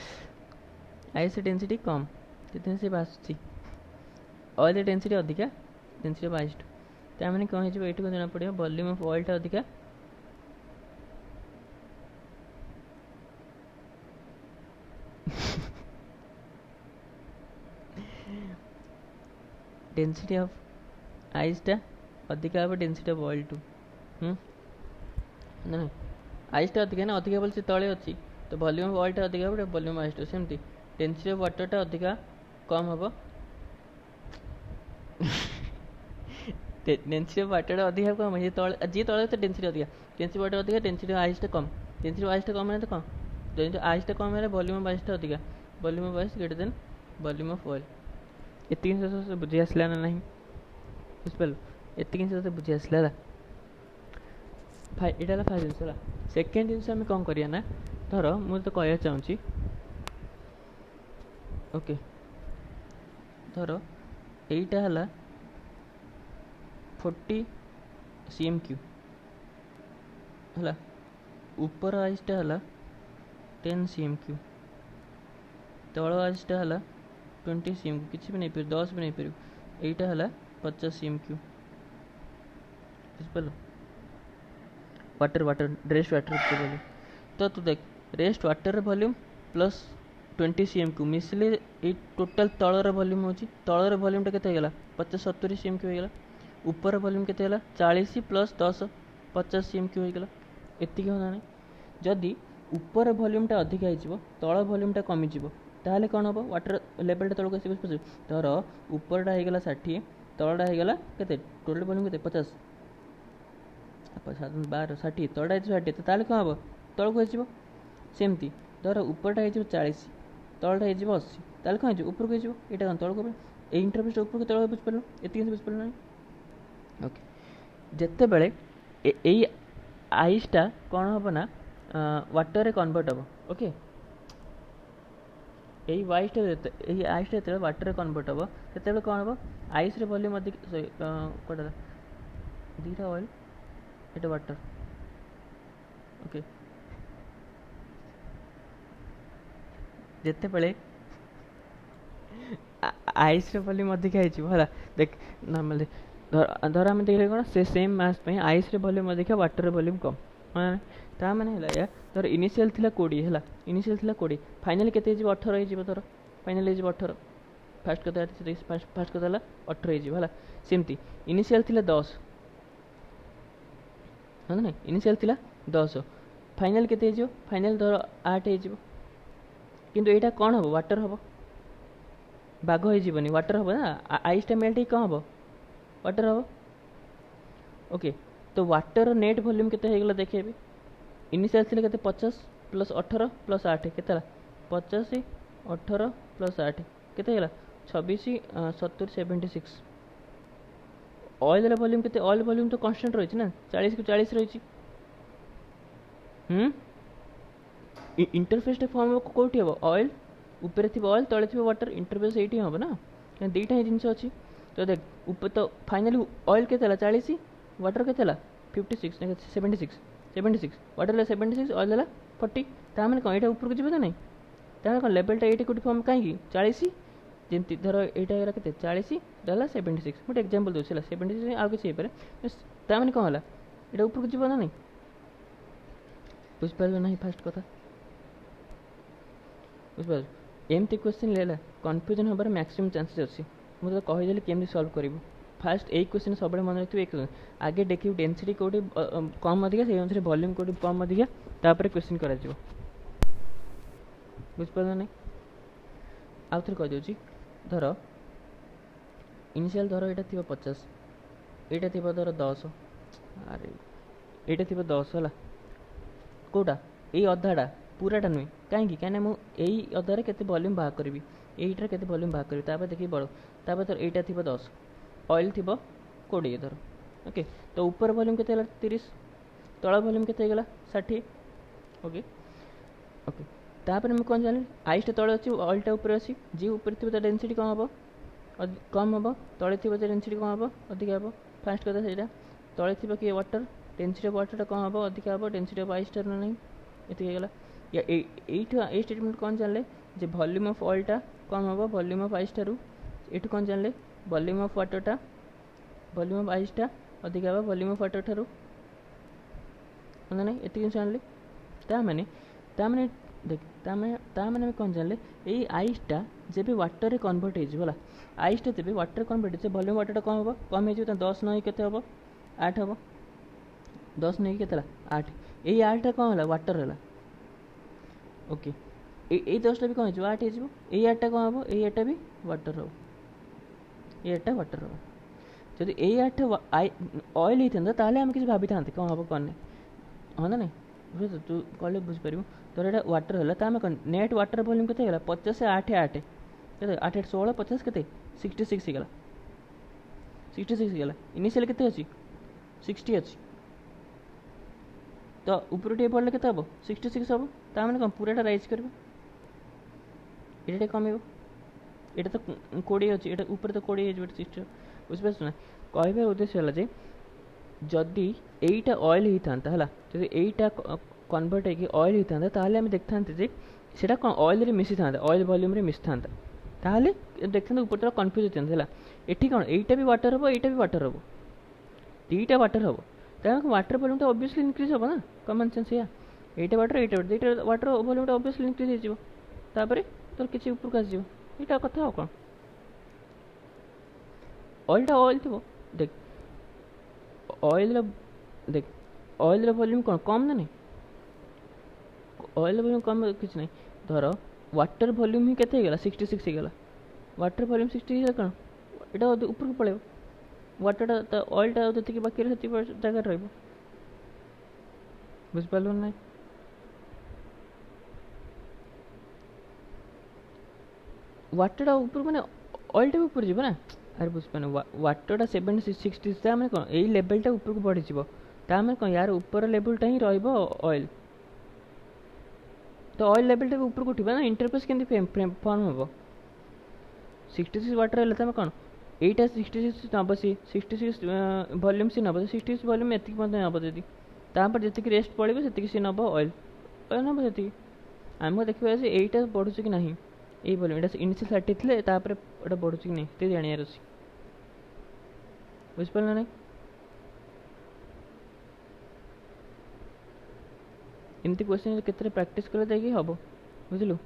ice density कम जितने से बास ऑयल डेंसिटी अधिका डेंसिटी ऑफ आइस ताने कौन हो ये जना पड़ो वॉल्यूम ऑफ ऑयलटा अधिका डेंसिटी ऑफ आइसटा अधिका हम डेंसिटी ऑफ ऑयल टू ना आइसटा अधिका ना अधिका बोल से तले अच्छी तो वॉल्यूम ऑफ ऑयलटा अधिका हम वॉल्यूम आइस टू सेमती डेंसिटी ऑफ वाटरटा अधिका कम हम डेंसिटी ऑफ वाटरटा अधिका कम ये तले जी तले तो डेंसिटी अधिका डेंसिटी वाटर अधिका डेंसिटी आइसटा कम डेंसिटी आइसटा कम है तो कम जो आइसटा कम है वॉल्यूम ऑफ आइसटा अधिका volume of ice greater than volume of oil एति से बुझी आसला ना नहीं बुझिपार एति से बुझी आसला यहाँ फास्ट जिन है सेकेंड जिन आम कौन करिया ना धर मुझे कह चाहूँगी ओके धर यहीटा है 40 cm³ है ऊपर आइसटा है 10 cm³ तल आइसटा है 20 cm³ किसी भी नहीं पार 10 भी नहीं पार यहीटा है 50 cm³ बुझिपार वाटर वाटर रेस्ट वाटर तो तू देख rest water volume plus 20 cm³ मिसले ये टोटाल तलर वॉल्यूम हो तलर वॉल्यूमटा केते होगा 50-70 cm³ होगा ऊपर वॉल्यूम केते होगा 40 प्लस 10 50 cm³ होगा एति होना नहीं जदि ऊपर वॉल्यूमटा अधिक हो तल वॉल्यूमटा कमिज ताहले कौन हम वाटर लेवलटा तलक आस धर ऊपरटा होगा 60 तलटा होगा के टोटाल वॉल्यूम के 50 12 60 तलटा 60 तो ताहले कौन हम तलक आसमती धर ऊपरटा हो 40 तलटा हो 80 ताले कौन हो ऊपर को ये कौन तौक ये इंटरफेस ऊपर को तौक बुझिपार ये बुझिपार ना ओके जिते बड़े यही आइसटा कौन हम ना वाटर रे कन्वर्ट हम ओके यही आइसटा जो वाटर रे कन्वर्ट हम से कौन हम आइस रे वॉल्यूम अधिक कौटा दीटा ऑयल एटा वाटर ओके जिते बड़े आइस रे वॉल्यूम अधिक है देख नॉर्मली धर आम देखले कौन से सेम मास आइस रे वॉल्यूम अधिक वाटर रे वॉल्यूम कम ता माने है या धर इनिशियल थिला 20 है इनिशियल थिला 20 फाइनल केते 18 हो धर फाइनल 18 फास्ट कथा फास्ट कथा 18 हो सेमती इनिशियल थिला 10 हाँ ना इनिशियल थिला 10 फाइनल केते हो फाइनल धर 8 हो किंतु एटा कौन हम वाटर हम बाघ हो वाटर हम ना आइसटा मेल्ट कौन हम वाटर हम ओके तो वाटर नेट वॉल्यूम केते देखे इनिशियल थिले केते 50 प्लस 18 प्लस 8 केते 50 18 प्लस 8 केते 26 70 76 ऑयल वॉल्यूम केते ऑयल वॉल्यूम तो कांस्टेंट रही ना 40 को 40 रही इंटरफेस फॉर्म कौटी हम ऑयल ऊपर थी ऑयल तले थी वाटर इंटरफेस ये हम ना दुईटा ही जिनस अच्छी तो देख ऊपर तो फाइनली ऑयल के 40 वाटर के 56 76 76 वाटर 76 ऑयल 40 ताने कौन यहाँ ऊपर को जी ना ताने कौन लेवलटा ये कौटी फॉर्म कहीं 40 जमी धर यहाँ के 40 रहा 76 गोटे एक्जामपल दूसरी 76 आउ किसी ताने कौन है यहाँ ऊपर को जी ना नहीं बुझिपार ना फास्ट कथा बुझिपार एमती क्वेश्चन ले कन्फ्यूजन हमारे मैक्सिमम चांसेस अच्छी मुझे कहीदेली केमती सल्व करूँ फास्ट एक क्वेश्चन सब मन रखिए एक आगे देखिए डेंसिटी कौटी कम अधिका से अनुसार वॉल्यूम कौटी कम अधिका तापर क्वेश्चन कर बुझिपार ना आउ थे कहीदे धर इनिशियल धर यहाँ थी 50 यहाँ थी धर 10 अरे यहाँ थी 10 है कौटा ये अधाटा पूराटा नुहे कहीं कहीं अधारे के वॉल्यूम बाहर करी यहीटार के वॉल्यूम बाहर करी देखिए बड़ तापर धर यहाँ थी 10 ऑयल थी 20 धर ओके तो ऊपर वॉल्यूम के 30 तल वॉल्यूम के 60 ओके ओके तापर मैं कौन जानी आइसटा तले अच्छी ऑयलटा ऊपर अच्छी जी ऊपर थी डेंसिटी कम हम कम हम तले थी डेंसिटी कम हम अधिक हम फास्ट कथा से तले थी कि वाटर डेंसिटी ऑफ वाटर कम हम अधिक हम डेंसिटी ऑफ आइसटार ना नहीं ये या ये स्टेटमेंट कौन जानले जे वॉल्यूम ऑफ ऑयलटा कम हम वॉल्यूम ऑफ आइसटारू ये कौन जानले वॉल्यूम ऑफ वाटरटा वॉल्यूम ऑफ आइसटा अधिक हम वॉल्यूम ऑफ वाटर ठारू ना नहीं ये जानले ताने देख ताने कौन जानले ये आइसटा जब वाटर कन्वर्ट हो आइसटा जब वाटर कन्वर्ट हो वॉल्यूम वाटरटा कम हो 10 नहीं के हम 8 हम 10 नहीं के 8 यही 8टा कौन है वाटर है ओके ये 10टा भी कौन हो 8 हो यही 8टा कौन हम यही 8टा भी वाटर हो ये 8टा वाटर हो जब यही 8 ऑयल होता आम किसी भाभी था कौन हम कौन हाँ ना नहीं बुझ तू कले बुझीपर तोर ये वाटर है तो आम कौन नेट वाटर वॉल्यूम के 50 से 8 8 के 8 8 16 50 के 66 गला 66 गला इनिशियल के अच्छी 60 अच्छी तो ऊपर टे पड़े के 66 हम ताने कौन पूराटा राइज कर कम ये तो 20 अच्छी ये ऊपर तो 20 हो 60 बुझिपार ना कहबार उद्देश्य है जदि यहीटा ऑयल होता है जब यहीटा कन्वर्ट ऑयल होता ताहले आम देखता से कौन ऑयल मिसी था ऑयल वॉल्यूम मिसी था ताहले देखते ऊपर तरह कन्फ्यूज होता है ये कौन यहीटा भी वाटर हम यहीटा भी वाटर हम दुईटा वाटर हम तो वाटर वॉल्यूम ऑब्वियसली इंक्रीज हम ना कमन सेंस या एटा water water volume obviously increase हो तो किसी ऊपर आस यहाँ कथा हो कौन ऑयलटा ऑयल थी देख ऑयल देख ऑयल वॉल्यूम कौन कम ना नहीं ऑयल वॉल्यूम कम किसी नहीं धर वाटर वॉल्यूम ही केते गला 66 गला वाटर वॉल्यूम 60 कौन यहाँ ऊपर को पड़े वाटरटा ऑयलटा जी बाकी जगह रही बुझिपार ना वाटरटा ऊपर मैंने ऑयलटा भी ऊपर जीव ना अरे बुझपान वाटरटा 760 मैंने कौन यही लेवलटा ऊपर को बढ़ी मैंने कौन यार ऊपर लेवलटा ही रॉयल तो ऑयल लेवलटा भी ऊपर को उठा ना इंटरफेस के फॉर्म हम 66 वाटर है तुम कौन एटा 66 नब सी 66 वॉल्यूम सी नब 66 वॉल्यूम एति नब जी तापर जी रेस्ट पड़े से नब ऑयल ऑयल नब जी आम देखा यहीटा बढ़ुच कि ना ये वॉल्यूम ये इनिशियल 30 थे तापर एटा बढ़ुच कि नहीं तो जानार अच्छे बुझिपार ना एमती क्वेश्चन केते प्रैक्टिस कले हम बुझलु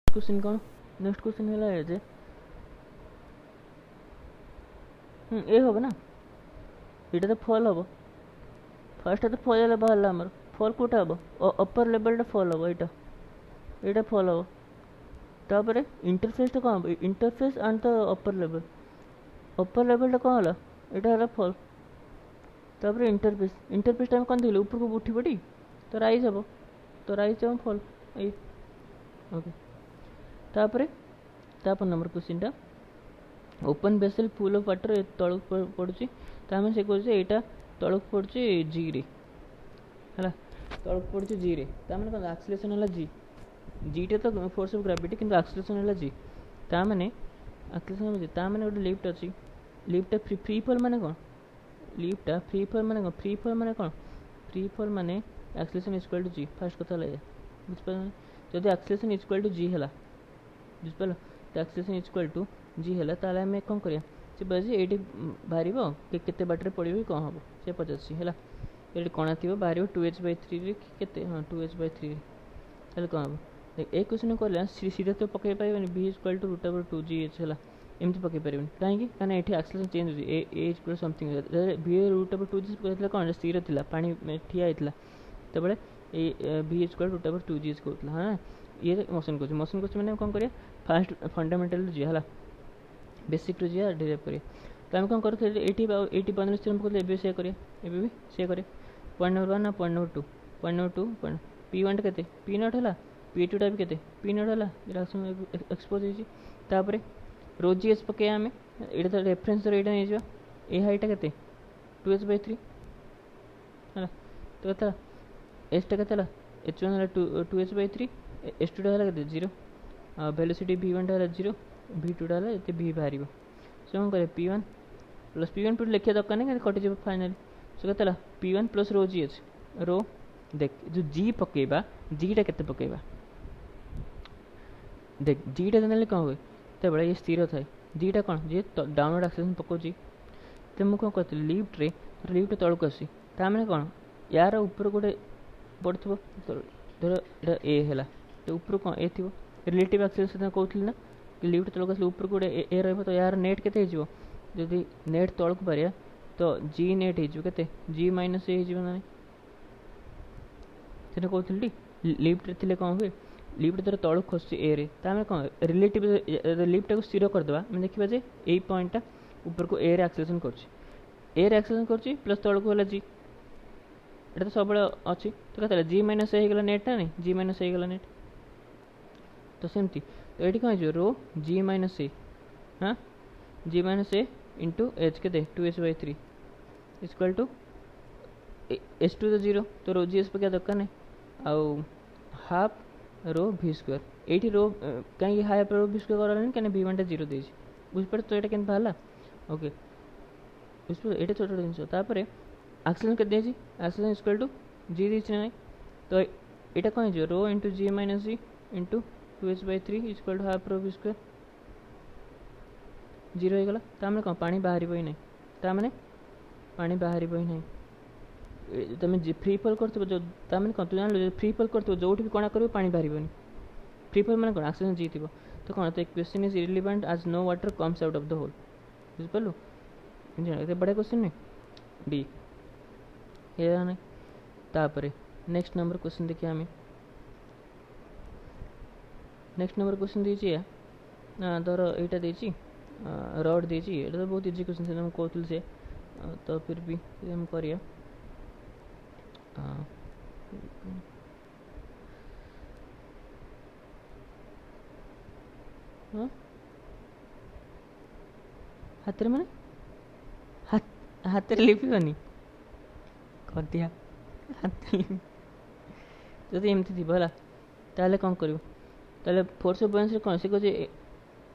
क्वेश्चन कौन नेक्स्ट क्वेश्चन है जे ए हम ना ये तो फॉल हम फर्स्ट तो फॉल बाहर आमर फॉल कौटा हम अपर लेवल फॉल हम यहाँ फॉल हम तापर इंटरफेस तो कौन interface and the upper level कौन है यहाँ फॉल तापर इंटरफेस टाइम कौन थी ऊपर को उठी पड़ी तो राइज हम फॉल ये ओके तापर नंबर क्वेश्चन टा open vessel full of water तल पड़ुची से कहे यहाँ तल पड़ी जी रे है तल पड़ी जी रे ताने कौन एक्सीलरेशन है जी जीटा तो फोर्स ऑफ ग्रेविटी किंतु एक्सीलरेशन है जी ताने एक्सीलरेशन जी ताने गोटे लिफ्ट अच्छी लिफ्ट फ्री फॉल माने कौन लिफ्ट फ्री फॉल माने कौन फ्री फॉल माने acceleration equal to g first कथा लगे बुझिपार जदि एक्सीलरेशन इक्वल टू जी है बुझिपार तो एक्सीलरेशन इक्वल टू जी है ताले आम कौन करिया से बजे ये बाहर के बाटर पड़ो कौन हम से पचास है ये कणा थी बाहर 2h/3 के हाँ 2h/3 हेल्ले कौन हम ए क्वेश्चन कह सीधा तो पकई पारे बी इक्वल टू √2gh है एमती पकई पारे कहीं ये एक्सीलरेशन चेंज हो ए इक्वल समथिंग बी √2g कौन स्थिर था पानी ठिया होता तो बी इक्वल टू √2gh कहला हाँ ये मोशन कोच मैंने कौन करिया फास्ट फंडामेंटल जी है बेसिक टू जी डिराइव करिए तो आम कौन करते ये बनने स्थिर करते से करिए भी से करें पॉइंट नंबर 1 ना पॉइंट नंबर 2 पी वन के पी नट है पी टू भी के पी नट है रिएक्शन एक्सपोज होपर रो जी एच पकड़ आम ये तो रेफरेन्स तो यहाँ नहीं ये हाइटा के 2h/3 है तो क्या एचटा के h1 है 2h/3 h2 है 0 वेलोसिटी v1 है 0 v2 है ये v बाहर सो कौन करें p1 प्लस p1 p2 लिखा दरकार नहीं कटिज फाइनाली सो क्या p1 प्लस रो जी एच रो देख जो जी पकेबा जीटा के पकेबा देख जीटा जनरली कौन हुए तो बड़ा ये स्थिर थाए जीटा कौन जी डाउनवर्ड एक्सेलेरेशन पकाउची तो मुझे कौन कहती लिफ्ट रे लिफ्ट तलक आसी मैंने कौन यार ऊपर गोटे पड़ो धर ए है तो ऊपर कौन ए थी रिलेटिव एक्सेलेरेशन कहती ना कि लिफ्ट तलक आस ऊपर गोटे ए रही तो यार नेट के जदि नेट तलक पारिया तो जी नेट होते जी माइनस ए ना से कहती लिफ्ट थे कौन हुए लिफ्ट धर तलक खसुची ए रे तो कौन रिलेटिव लिफ्ट को स्थिर करदे देखा जे यही पॉइंटा ऊपर को ए रे एक्सेलेरेशन कर प्लस तलक है जी ये तो सब अच्छी तो क्या जी माइनस ए होगा नेटा नहीं जी माइनस ए होगा नेट तो सेमती तो ये कौन हो रो जी माइनस ए हाँ जी माइनस ए इंटू एच के 2h/3 इक्वल टू h2 तो 0 तो रो जी एस पे क्या दरकार नहीं आउ हाफ रो v स्क्वायर ये रो कहीं हाफ रो v स्क्वायर करा कहीं v1 0 दे बुझिपार तो ये बाहर ओके बुझिपार ये छोट जिन तापर एक्सेलेरेशन के दिए एक्सेलेरेशन इक्वल टू जी देना नहीं तो यहाँ कौन हो rho into G minus G into 2h/3 equal to half rho v square 0 होगा तो कौन पानी बाहर ही नहीं तो पानी बाहर ही नहीं तुम फ्री फॉल कर कौन तू जान फ्री फॉल कर जो भी कणा कर पानी बाहर फ्री फॉल मैंने कौन एक्सेलेरेशन जी थी तो कौन तो question is irrelevant as no water comes out of the hole बुझिपारू बड़ा क्वेश्चन नहीं डी ये नहीं तापर नेक्स्ट नंबर क्वेश्चन देखिए आम नेक्स्ट नंबर क्वेश्चन दीजिए धर यहाँ देती रड देती ये तो बहुत इजी क्वेश्चन से कहती से तो फिर भी हम करिया हाँ ହାତରେ ମାନେ ହାତରେ ଲିପିବନି କରିଦିଆ ହାତରେ ଯଦି ଏମିତି ଥିବ ହେଲା ତାହେଲେ କ'ଣ କରିବୁ ତାହେଲେ ଫୋର୍ସ ଅଫ୍ ବୟାନ୍ସରେ କ'ଣ ସେ କହୁଛି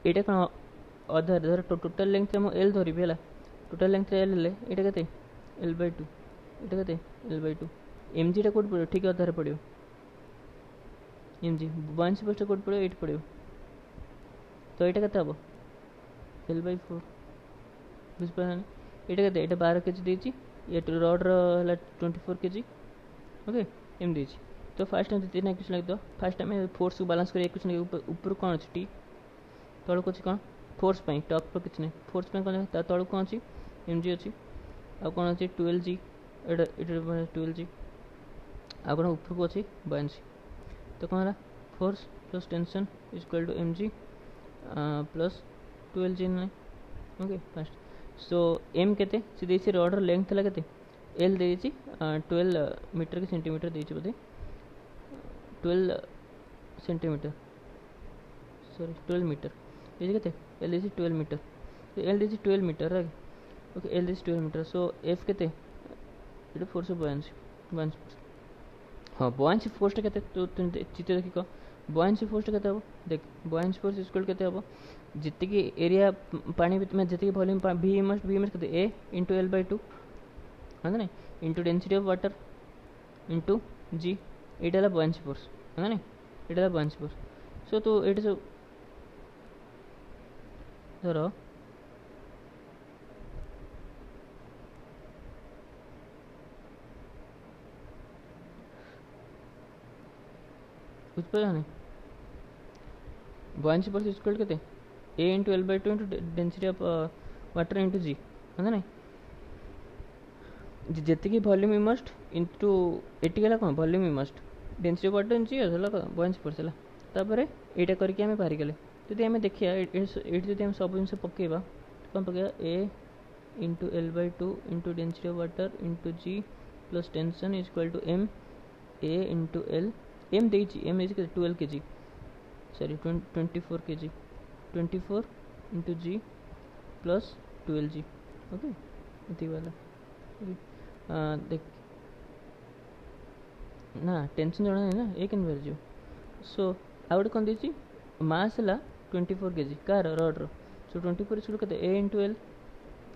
ଏଇଟା କ'ଣ ଅଧା ଧର ଟୋଟାଲ୍ ଲେନ୍ଥରେ ମୁଁ ଏଲ୍ ଧରିବି ହେଲା ଟୋଟାଲ୍ ଲେନ୍ଥରେ ଏଲ୍ ହେଲେ ଏଇଟା କେତେ L/2 ଏଇଟା କେତେ L/2 MGଟା କେଉଁଠି ପଡ଼ିବ ଠିକ୍ ଅଧାରେ ପଡ଼ିବ MG ବୟାନ୍ସ ଫୋର୍ସଟା କେଉଁଠି ପଡ଼ିବ ଏଇଠି ପଡ଼ିବ ତ ଏଇଟା କେତେ ହେବ L/4 ବୁଝିପାରିଲାନି ଏଇଟା କେତେ ଏଇଟା 12 kg ଦେଇଛି ये रड्र है 24 kg ओके एम देती तो फास्ट टाइम जितने कुछ लगे तो फास्ट टाइम फोर्स को बालांस करिए कुछ नहीं ऊपर कौन अच्छी टी तल को कौन फोर्स पाई टॉप पर किसी नहीं फोर्स पाई कौन तल कौन अच्छी एम जी अच्छी आ कौन अच्छी 12G 12G आ कौन ऊपर को अच्छी 12G तो कौन है force plus tension is equal to m g plus 12G नहीं ओके फास्ट सो एम के सी रड्र लेंथ है के एल दे 12 मीटर के सेंटीमीटर देती बोधे 12 सेंटीमीटर सॉरी 12 मीटर ये के एल दे 12 मीटर तो एल दे 12 मीटर ओके एल दे 12 मीटर सो एफ के फोर्स ऑफ बॉयंसी हाँ बॉयंसी फोर्स के चित्र देखी कह बॉयंसी फोर्स के देख बॉयंसी फोर्स इक्वल के जितकी एरिया पानी में जितकी वॉल्यूम वी मस्ट के ए इंटू L/2 है ना into density of water into G ये बॉयंसी फोर्स है ना ये बॉयंसी फोर्स सो तो ये सब धर बुझिपारा नहीं बॉयंसी फोर्स इक्वल के A into L/2 into density of water into G है ना जी वॉल्यूम इमर्स्ड इंटू एटी गला कौन volume immersed density of water G है बॉयंसी फोर्स है तापर यहाँ करके आम पारी गले जदि आम देखिए ये जब सब जिन पकेबा कौन पकेबा A into L/2 into density of water into G plus tension is equal to M A into L M दे 12 kg sorry 24 kg 24 into G plus 12G okay इतनी वाला देख ना टेंशन जाना नहीं ना एक इनवर जो सो आउट कौन दीची मास है 24 kg कार रड्र सो 24 इक्वल के ए इंटू एल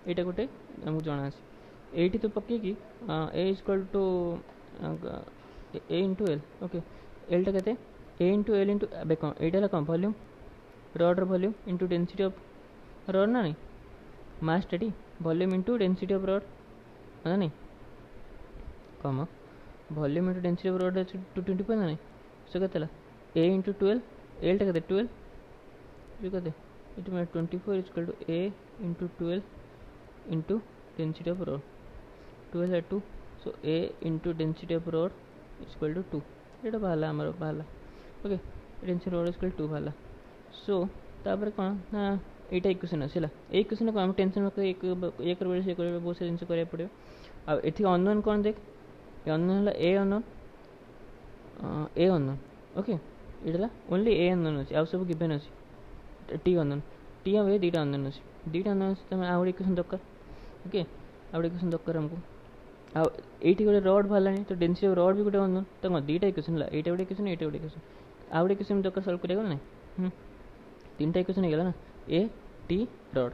यहाँ गोटे आमको जना ये तो पकईकि A equal to A into L okay एलटा के A into L into A कौन यहाँ कौन वॉल्यूम रड्र volume into density of rod ना नहीं मास टी volume into density of rod है नहीं कम volume into density of rod 225 ना नहीं सो के ए इंटू 12 एलटा के 12 जो कहते ये 24 equal to A into 12 into density of rod 12 है 2 so A into density of rod equal to 2 ये बाहर आमर बाहर ओके डेंसिटी रड इक्वल 2 बाहर सो तापर कौन ना यहाँ इक्वेशन अच्छे ये इक्वेशन को आम टेंशन एक बहुत सारे जिन करा पड़ो आथि अननोन कौन देख अननोन है ए अननोन ओके ये ओनली ए अननोन अच्छे आउ सब गिवेन अच्छे टी अननोन टी आ दुटा अननोन अच्छे दुटा अननोन अच्छे तुम आउ इक्वेशन दरकार ओके आउ इक्वेशन दरकार आमको आईटी गोटे रड बाहर तो डेंसिटी रड भी गोटे अननोन तो कौन दुटा इक्वेशन है यहाँ गोटे इक्वेशन यहाँ गोटे इक्वेशन आउ गोटे इक्वेशन दरकार सल्व करेगा ना 3टा इक्वेशन हो गला ना ए टी रड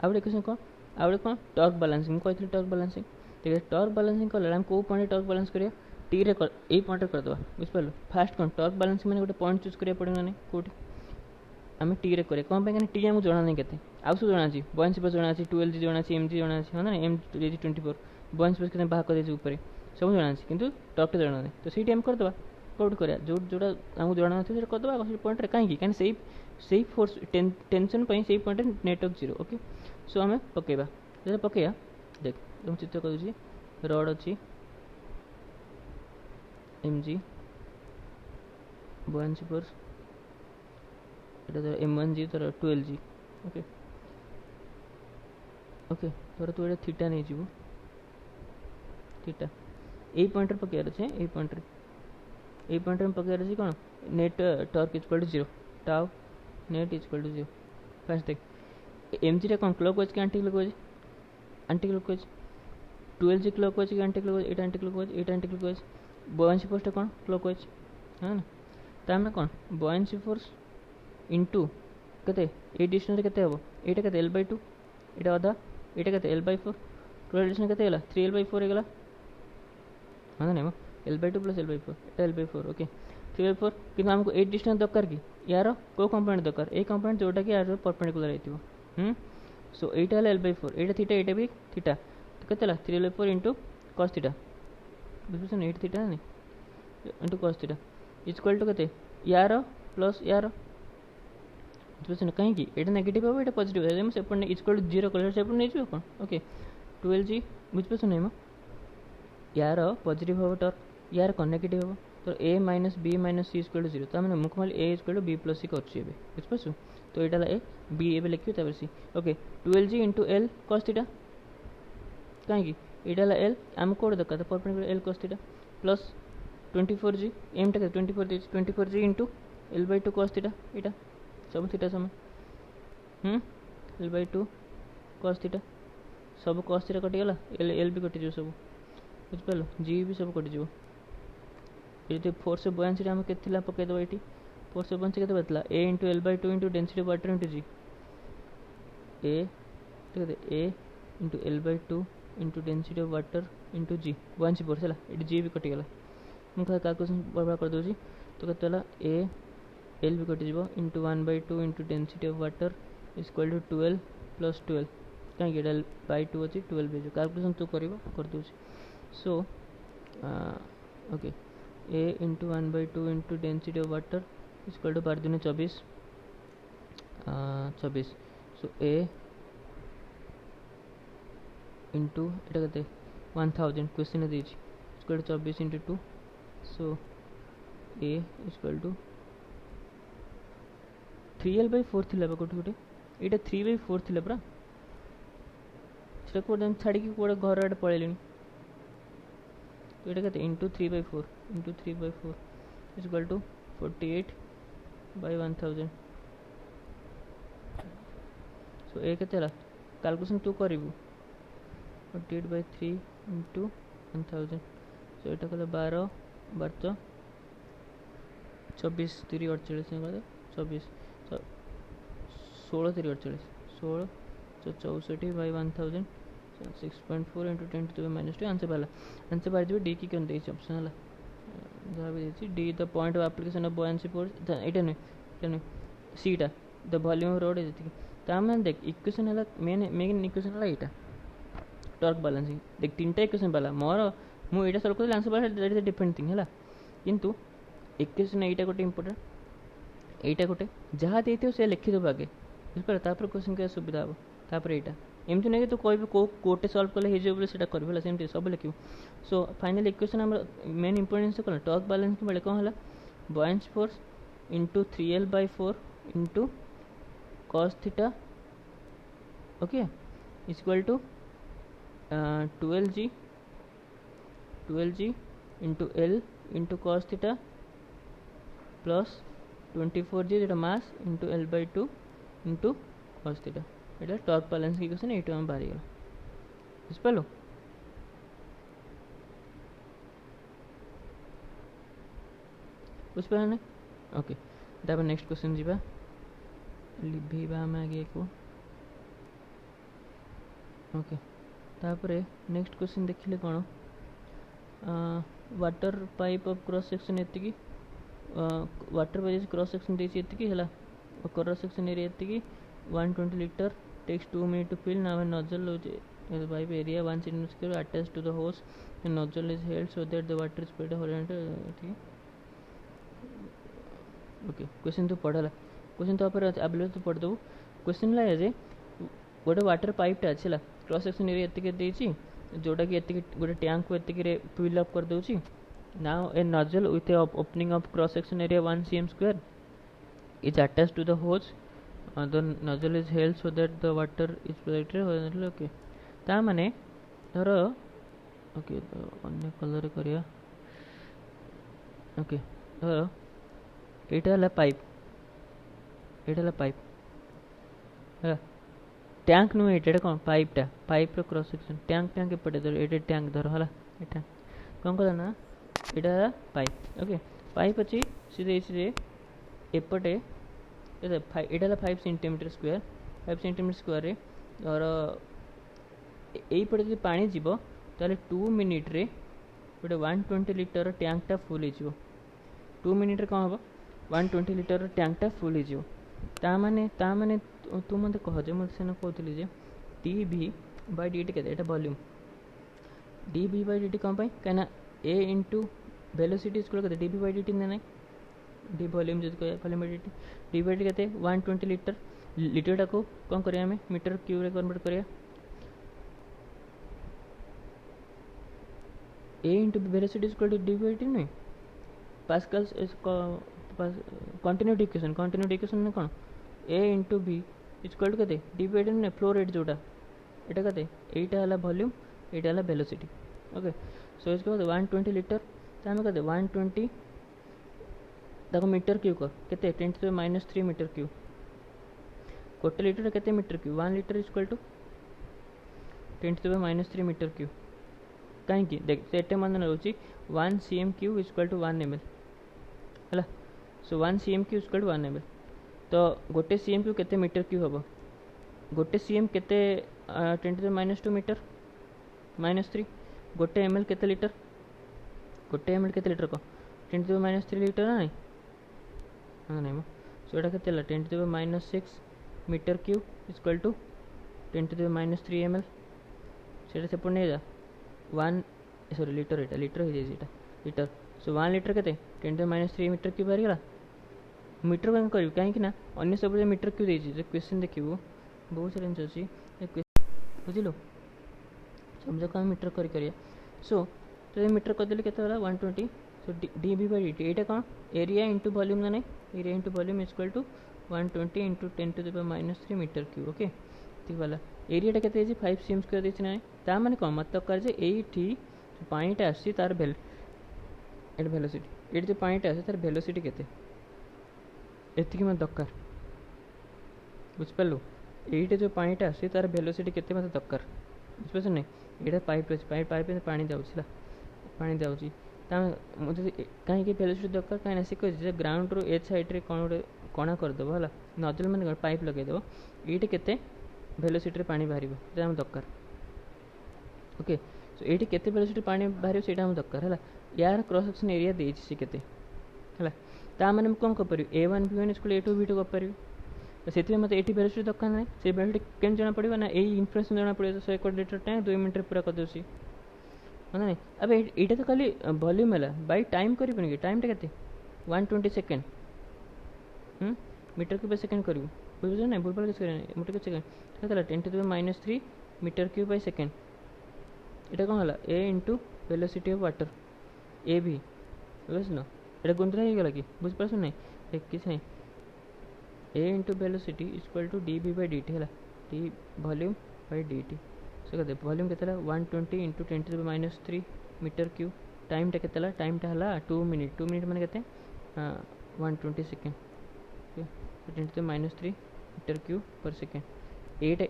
आउ गोटे इक्वेशन कौन आउ गोटे कौन टॉर्क बैलेंसिंग कही टॉर्क बैलेंसिंग ठीक है टॉर्क बैलेंसिंग कला आम कौ पॉइंट टॉर्क बैलेंस करिया टी रे ए पॉइंट करदे बुझिपार फास्ट कौन टॉर्क बैलेंसिंग मैंने गोटे पॉइंट चूज करिया पड़ो ना कौटी आम टी रे करें कौन कहीं टी आमको जाना नहीं के आउ सब जाना बॉयंसी फोर्स जाना 12G जाना एम जी जाना है ना एम 24 बॉयंसी फोर्स के बाहर कर ऊपर सब जाना कि टॉर्क टा जाना नहीं तो सीटी आम करदे कौट करा जोटा आमको जाना नहीं करदे पॉइंट कहीं से फोर्स टेंशन से point network zero okay so आम पकेबा जब पकेया देख तुम चित्र कर रड अच्छी M G buoyancy force M1G तर 12G ओके ओके तर तू ये थीटा नहीं जीव थीटा यही पॉइंट पकार अच्छे यही पॉइंट में पकार अच्छे कौन net torque equal to 0 tau net equal to 0 first देख एमजी कौन क्लॉकवाइज कि एंटी क्लॉकवाइज 12G क्लॉकवाइज कि एंटी क्लॉकवाइज एटा एंटी क्लॉकवाइज बॉयंसी फोर्स कौन क्लॉकवाइज है ना तामें कौन बॉयंसी फोर्स इंटू केते ए डिस्टेंस केते हबो एटा केते L/2 एटा अधा एटा केते L/4 टोटल डिस्टेंस केते हला 3L/4 हेगला हाँ नहीं L/2 प्लस L/4 एटा L/4 ओके 3L/4 कि हमको ए डिस्टेंस दरकार कि यार को कंपोनेंट दरकार ए कंपोनेंट जोटा कि यार परपेंडिकुलर हेतिबो सो एटा हला L/4 एटा थीटा एटा भी थीटा तो केते हला 3L/4 इंटू cos थीटा बुझिसन 8 थीटा नहीं into cos theta equal to केते यार प्लस यार बुझिसन कहीं एटा नेगेटिव हो एटा पॉजिटिव है हम सेपन इक्वल टू 0 कलर सेपन नहीं कोन ओके 12G बुझिसन नहीं यार पॉजिटिव हो टॉर्क यार कौन नेगेटिव हो तो a minus B minus C equal to 0 तो मैंने मुख माली a equal to B plus C करछि एबे बुझिपासु तो एटा ए बी एबे लिखियो तापर C okay 12G into L cos theta कहीं एटा L आम कोड दरकार perpendicular L cos theta plus 24G M टा 24G into L/2 cos theta एटा सब थीटा समान L/2 cos थीटा सब cos थीटा कटि गला L भी कटि जो सब बुझिपाल G भी सब कटि जो ये फोर्स ऑफ बुयांसी आम के पकई दबा ये फोर्स ऑफ बुयांसी के बतला a into L/2 into density of water into G a ठीक है a into L/2 into density of water into G buoyancy force है ये G भी कटि गला मुझे कैलकुलेशन बड़ा कर दूसरी तो कहते a L भी कटि जो into 1/2 into density of water equal to 12 plus 12 कहीं L/2 अच्छी 12 भेजो कैलकुलेशन तू कर दूसरी so okay a into 1/2 into density of water equal to 12 दूनी 24 सो a इंटू एटा कहते 1000 क्वेश्चन दीजिए equal to 24 into 2 so a equal to 3L/4 थिला गोटे गोटे यहाँ 3/4 थिला परा कौन छाड़ी कौटे घर आड़े पलैली तो ये कहते into 3/4 equal to 48/1000 so A केते कैलकुलेशन तू करू 48/3 इंटू 1000 सो यहाँ कहते 12 12 24 3 48 24 16 3 48 16 तो 64/1000 6.4 इंटू 10 टू -2 आंसर बाहर डी की कौन ऑप्शन है जहाँ भी देखिए D the point of application of buoyancy force एटा नहीं सीटा द वॉल्यूम ऑफ रोड जी ताम देख इक्वेशन है मेन इक्वेशन है यहाँ टॉर्क बैलेंसिंग देख 3टा इक्वेशन बाला मोर मुझे सॉल्व कर आंसर बाहर दैट इज डिफरेंट थिंग है किंतु इक्वेशन यहाँ गोटे इंपोर्टेंट यहाँ गोटे जहाँ देते से लिखिदेव आगे बुझिपार क्वेश्चन के सुविधा हम तापर यहाँ एमती नहीं तो कह कोटे सल्व कले हो से सेमती सब लिख सो फाइनल इक्वेशन आम मेन इंपोर्टेंस कौन टॉर्क बैलेंस बेले कौन है buoyancy force into 3L/4 into cos theta okay equal to 12G into L into cos theta plus 24G जो mass into L/2 into cos theta এটা torque balance equation এইটা আমি বাড়ি গেল বুঝপারলো বুঝপারলে না ওকে তারপর নেক্সট কোশ্চেন যা লিভিবা আমি আগে को ओके तापरे नेक्स्ट क्वेश्चन देखिले कौन water pipe of cross section एति वाटर पाइप क्रॉस सेक्शन देछि एति हला क्रॉस सेक्शन एरिया एति 120 litre takes 2 minutes to fill. Now a nozzle is pipe area 1 cm attached to the hose. The nozzle is held so that the water is spread horizontal. Okay question तो पढ़ला question तो आप available तो पढ़ दो question ला जे गोटे water पाइपटा अच्छी cross section area एतिक देछि जोटा कि एतिक गोटे टैंक को एतिक रे फिल अप कर दोछि now a nozzle with a opening of cross section area 1 cm square is attached to the hose. The nozzle is held so that the water is projected horizontally. Okay ता माने धर okay तो अन्य colour करिया okay धर एटा pipe एटा pipe है tank नुहे एटा कौन पाइपटा pipe cross section tank tank एपटे धर एटा टैंक धर है एटा कौन कला ना एटा पाइप ओके पाइप अच्छी सीधे सीधे एपटे एटा 5 सेंटीमीटर स्क्वायर 5 सेंटीमीटर स्क्वायर और यहीपटे जो पानी जीव ताले 2 मिनिट रे गोटे 120 लिटर टैंकटा फुल हो 2 मिनिट रे कौन हम 120 लिटर टैंकटा फुल हो ताने तू मत कह जे मुझे सेना कहती जे डी भी बाई डी टी के वॉल्यूम डी भी बाई डी टी कौन कहीं ए इंटू वेलोसिटी स्कूल के डी भी बाई डी टी ना डी वॉल्यूम जो कह volume by D T D by D के 120 लिटर लिटरटा को कौन करिया हमें मीटर क्यूब रे कन्वर्ट करिया A into velocity square to D by T नहीं पास्कल्स कंटिन्यूटी इक्वेशन में कौन A into B equal to के डी बाई टी नहीं फ्लो रेट जोटा एटा के एटा है वॉल्यूम एटा है वेलोसिटी ओके सो इसके बाद 120 लिटर तो आम कहते 120 देखो मीटर क्यूब कर के 10⁻³ मीटर क्यूब गोटे लिटर के metre cube 1 litre equal to 10⁻³ metre cube कहीं देख से मन रोचे 1 cm³ इक्वल टू 1 ml है सो 1 cm³ इक्वल टू 1 ml तो गोटे cm³ केते मीटर क्यूब हम गोटे cm केते 10⁻² मीटर -3 गोटे ml केते लिटर गोटे ml केते लिटर को 10⁻³ लिटर ना नहीं हाँ नहीं सो एटा केते 10⁻⁶ metre cube equal to 10⁻³ ml से सेपट नहीं जा 1 सॉरी लिटर एटा लिटर हो जाए लिटर सो 1 लिटर के 10⁻³ मीटर क्यूब बाहरीगला मीटर कौन कर कहीं अन्न सब मीटर क्यूब देखिए क्वेश्चन देखू बहुत सारा जिन अच्छी बुझल सब आम मीटर कर सो तो मीटर करदे के 120 so D B by D T यहाँ कौन एरिया इंटू वॉल्यूम ना नहीं area into volume equal to 120 into 10⁻³ metre cube okay ठीक वाला एरियाटा के 5 cm स्क्वायर देती ना ता माने कौन मतलब कर ये पानीटा आसी तार वेलोसिटी ये जो पानीटा आसे तार वेलोसिटी केते एतिकी मत दरकार बुझिपारू ये जो पानीटा आसी तार वेलोसिटी केते मत दरकार बुझिपार नहीं ये पाइप पाइप पाइप पानी जाऊँगा पानी जाऊँगी मुझे कहीं वेलोसिटी दरकार कहीं सी कह ग्राउंड रू एच साइड्रे कौन गोटे कणा करदेव है नजल मैंने पाइप लगेदेव ये के वेलोसिटी पानी बाहर आम दरकार ओके सो ये केते वेलोसिटी पानी बाहर से दरकार है यार क्रॉस सेक्शन एरिया देसी केते है मैंने कौन कर A1 B1 school A2 B2 कर से मत ये वेलोसिटी दरकार ना से वेलोसिटी केम जना पड़ो ना यही इन्फ्लुएंस जना पड़ो 100 लिटर टैंक 2 मिनट पूरा कर दूसरी है ना अब ये तो खाली वॉल्यूम है बाई टाइम कर टाइम टा के 120 second metre cube by second कर बुझे ना भूल किस metre cube second 10⁻³ metre cube by second ये कौन है a into velocity of water ए भी बुझ न ये गुंतला होगा कि बुझिपार नहीं किस नहीं A into velocity equal to D B by D T है D volume by D T so कहते वॉल्यूम के 120 इंटू 10⁻³ मीटर क्यूब टाइम टा के टाइम है 2 मिनिट 2 मिनिट मैंने कहते 120 second 10⁻³ metre cube per second एटा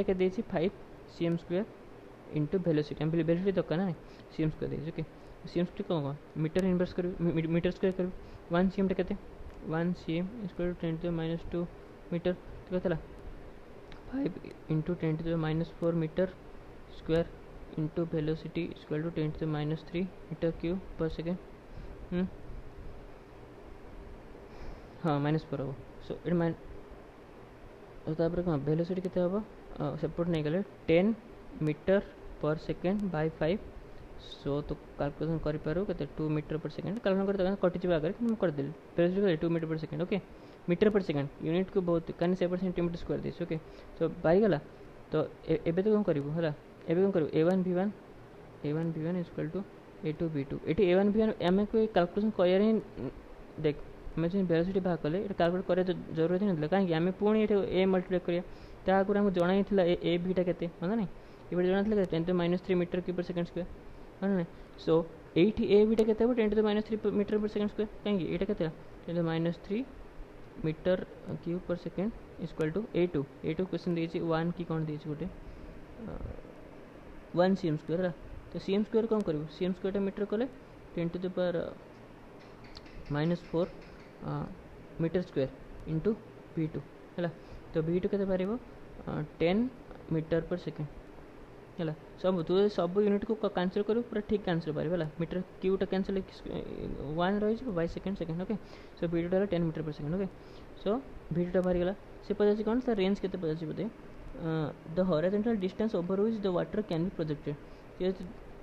के 5 cm स्क्वायर इंटू वेलोसिटी हम वेलोसिटी दरकार ना cm स्क्वायर दे ओके cm स्क्वायर कौन मीटर इनवर्स कर मीटर स्क्वायर कर 1 cm टा के 1 cm इक्वल टू 10⁻² मीटर तो कहता 5 into 10⁻⁴ metre square into velocity equal to 10⁻³ metre cube per second हाँ -4 हम सो ये कौन वेलोसिटी के सेपट नहीं गले 10 मीटर पर सेकेंड बाय 5 सो तो कैलकुलेशन करूँ के 2 मीटर पर सेकेंड कैलकुलेशन कर कटिज आगे करदेली velocity 2 metre per second okay metre per second unit को बहुत कहीं सेंटीमीटर स्क्वायर देसी ओके तो बाहरीगला तो एबे तो कौन करूँ है एबे कौन करूँ A1 B1 equal to A2 B2 ये A1 B1 आम कोई कैलकुलेशन कर देख आम जो वेलोसिटी बाहर कले कैलकुलेट कर जरूरत ही नहीं कहीं आम पुणी ये ए मल्टीप्लाई करा आगुरी आमको जन ए बीटा के है ना नहीं ये जाना था 10⁻³ metre cube per second square है ना। सो एटी ए बीटा के 10⁻³ मीटर पर सेकेंड स्क्वायर कहीं ये के 10⁻³ metre cube per second equal to a टू क्वेश्चन दीजिए 1 की कौन दीजिए गोटे 1 cm स्क्वायर है। तो cm स्क्वायर कौन कर cm स्क्वायर मीटर कले 10⁻⁻⁴ मीटर स्क्वायर इंटू v2 है। तो v2 के 10 मीटर पर सेकेंड है। सब तू सब यूनिट को कैंसिल करू पूरा ठीक कैंसिल पारे है। मीटर क्यूटा कैंसिल 1 रही by second okay. So v2 10 metre per second okay. So v2 बाहरीगला से पचास कौन तार रेंज के पचास बोधे the horizontal distance over which the water can be projected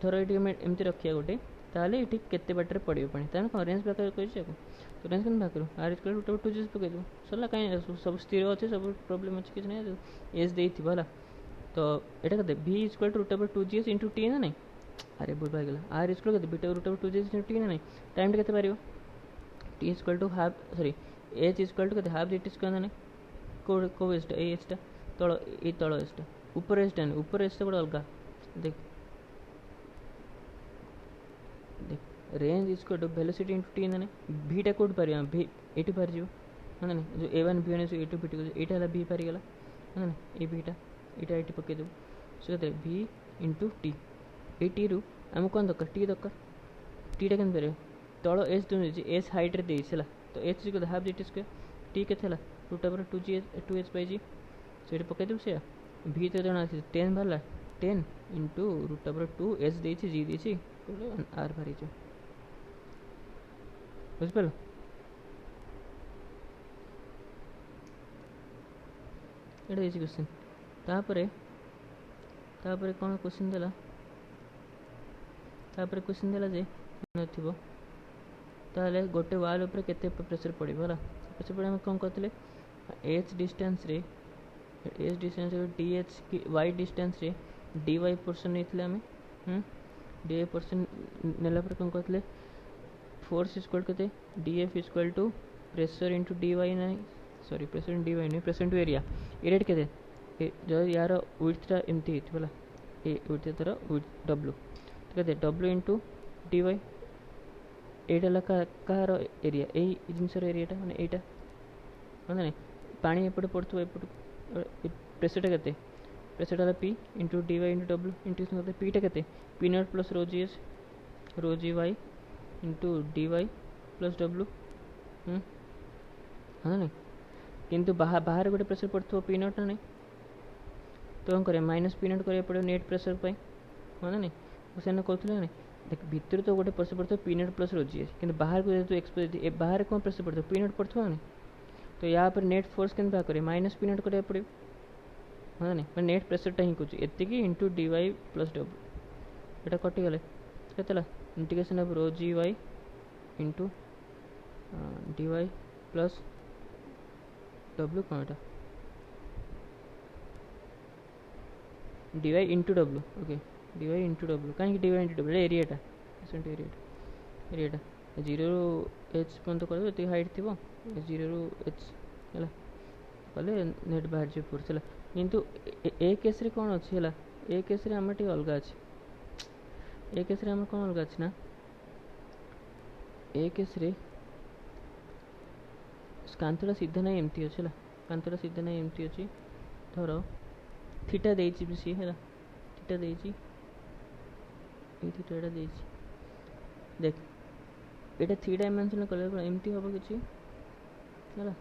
थर ये एमती रखिया गोटे ताले ये केते बाटर पड़ो पानी ताने कौन रेंज बाहर कही तो रेंज कैन बाहर आर इक्वल टू 2 पकई दो सरला कहीं सब स्थिर अच्छे सब प्रोब्लेम अच्छे किसी ना एज देला। तो ये कहते v equal to √2gh into T ना नहीं अरे बुढ़ गला आर इक्वल कहते बीटा √2gh इंटू टी ना नहीं टाइम के पार T equal to half sorry H equal to कहते हाफ dt स्क्वायर ना नहीं को एचटा ए एचटा तल ये तल एचटा ऊपर एचटा नहीं ऊपर एचटा गोटे अलग देख देख range equal to velocity into T ना नहीं भीटा कौट पार भी ये पार जाव है ना जो a1 b1 A to b2 यहाँ है b पारीगला है ना ये बीटा यहाँ ये पकईदेव सो कहते v इंटू टी ये टी रु आम कौन दरकार टी दरकार टीटा के पार तल एच दूसरी एच हाइट रे देला तो H equal half dt square T के √2h/g से पकईदेव से v तो जना 10 बाहर 10 इंटू √2h देची g देची आर बाहरी बुझिपार ये क्वेश्चन तापरे कौन क्वेश्चन देला क्वेश्चन देला जे नथिबो ताले गोटे वाल ऊपर केते प्रेशर पड़िबो हला प्रेशर पड़े हम कौन करतले h डिस्टेंस रे dh की y डिस्टेंस रे dy पोर्शन नेथले हमें dy पोर्शन नेला पर कौन करतले फोर्स इक्वल करते df equal to pressure into dy नहीं सॉरी प्रेशर इंटू dy नहीं प्रेशर इंटू एरिया एरिया के जो यार विड्थटा एमती होला ए विड्थ तर विड्थ w तो कहते w इंटू dy एटा कहार एरिया यही जिनसर एरियाटा माने एटा है ना पानी एपटे पड़थो एपटे प्रेशरटा के प्रेशरटा p into dy into w into करते pटा के p not plus rho g y into dy plus w है ना किंतु बाहर गोटे प्रेशर पड़थो p नॉट ना नहीं तो कौन करें माइनस p नॉट करें पड़ो नेट प्रेशर पाई है ना से कहते ना देख भितर तो गोटे प्रेशर पड़ो p नॉट प्लस रो जी कि बाहर को जेहतु एक्सपोज बाहर कौन प्रेशर पड़ो p नॉट पड़ो ना तो यहाँ पर नेट फोर्स के बाहर करें माइनस p नॉट करें पड़ो है ना मैं नेट प्रेशरटा ही कहे एति इंटू dy प्लस w यहाँ कटिगले के integration of rho g y into dy plus w कौन एटा dy into w okay dy into w कहीं dy इंटू w एरियाटा एरियाटा 0 ରୁ h पर्यंत कर ये हाइट थी 0 ରୁ h है कले नेट बाहर जो फोर्स है किंतु ए केस रे कौन अच्छी है ए केस रे आम टे अलग अच्छे ए केस रे आम कौन अलग अच्छे ना ए केस रे कांतटा सीधा ना एमती अच्छे कांतटा सीधा ना एमती अच्छी धर थीटा देची सी है थीटा देची ये थीटा देची देख ये 3 डायमेंशन कले एमती हम कि है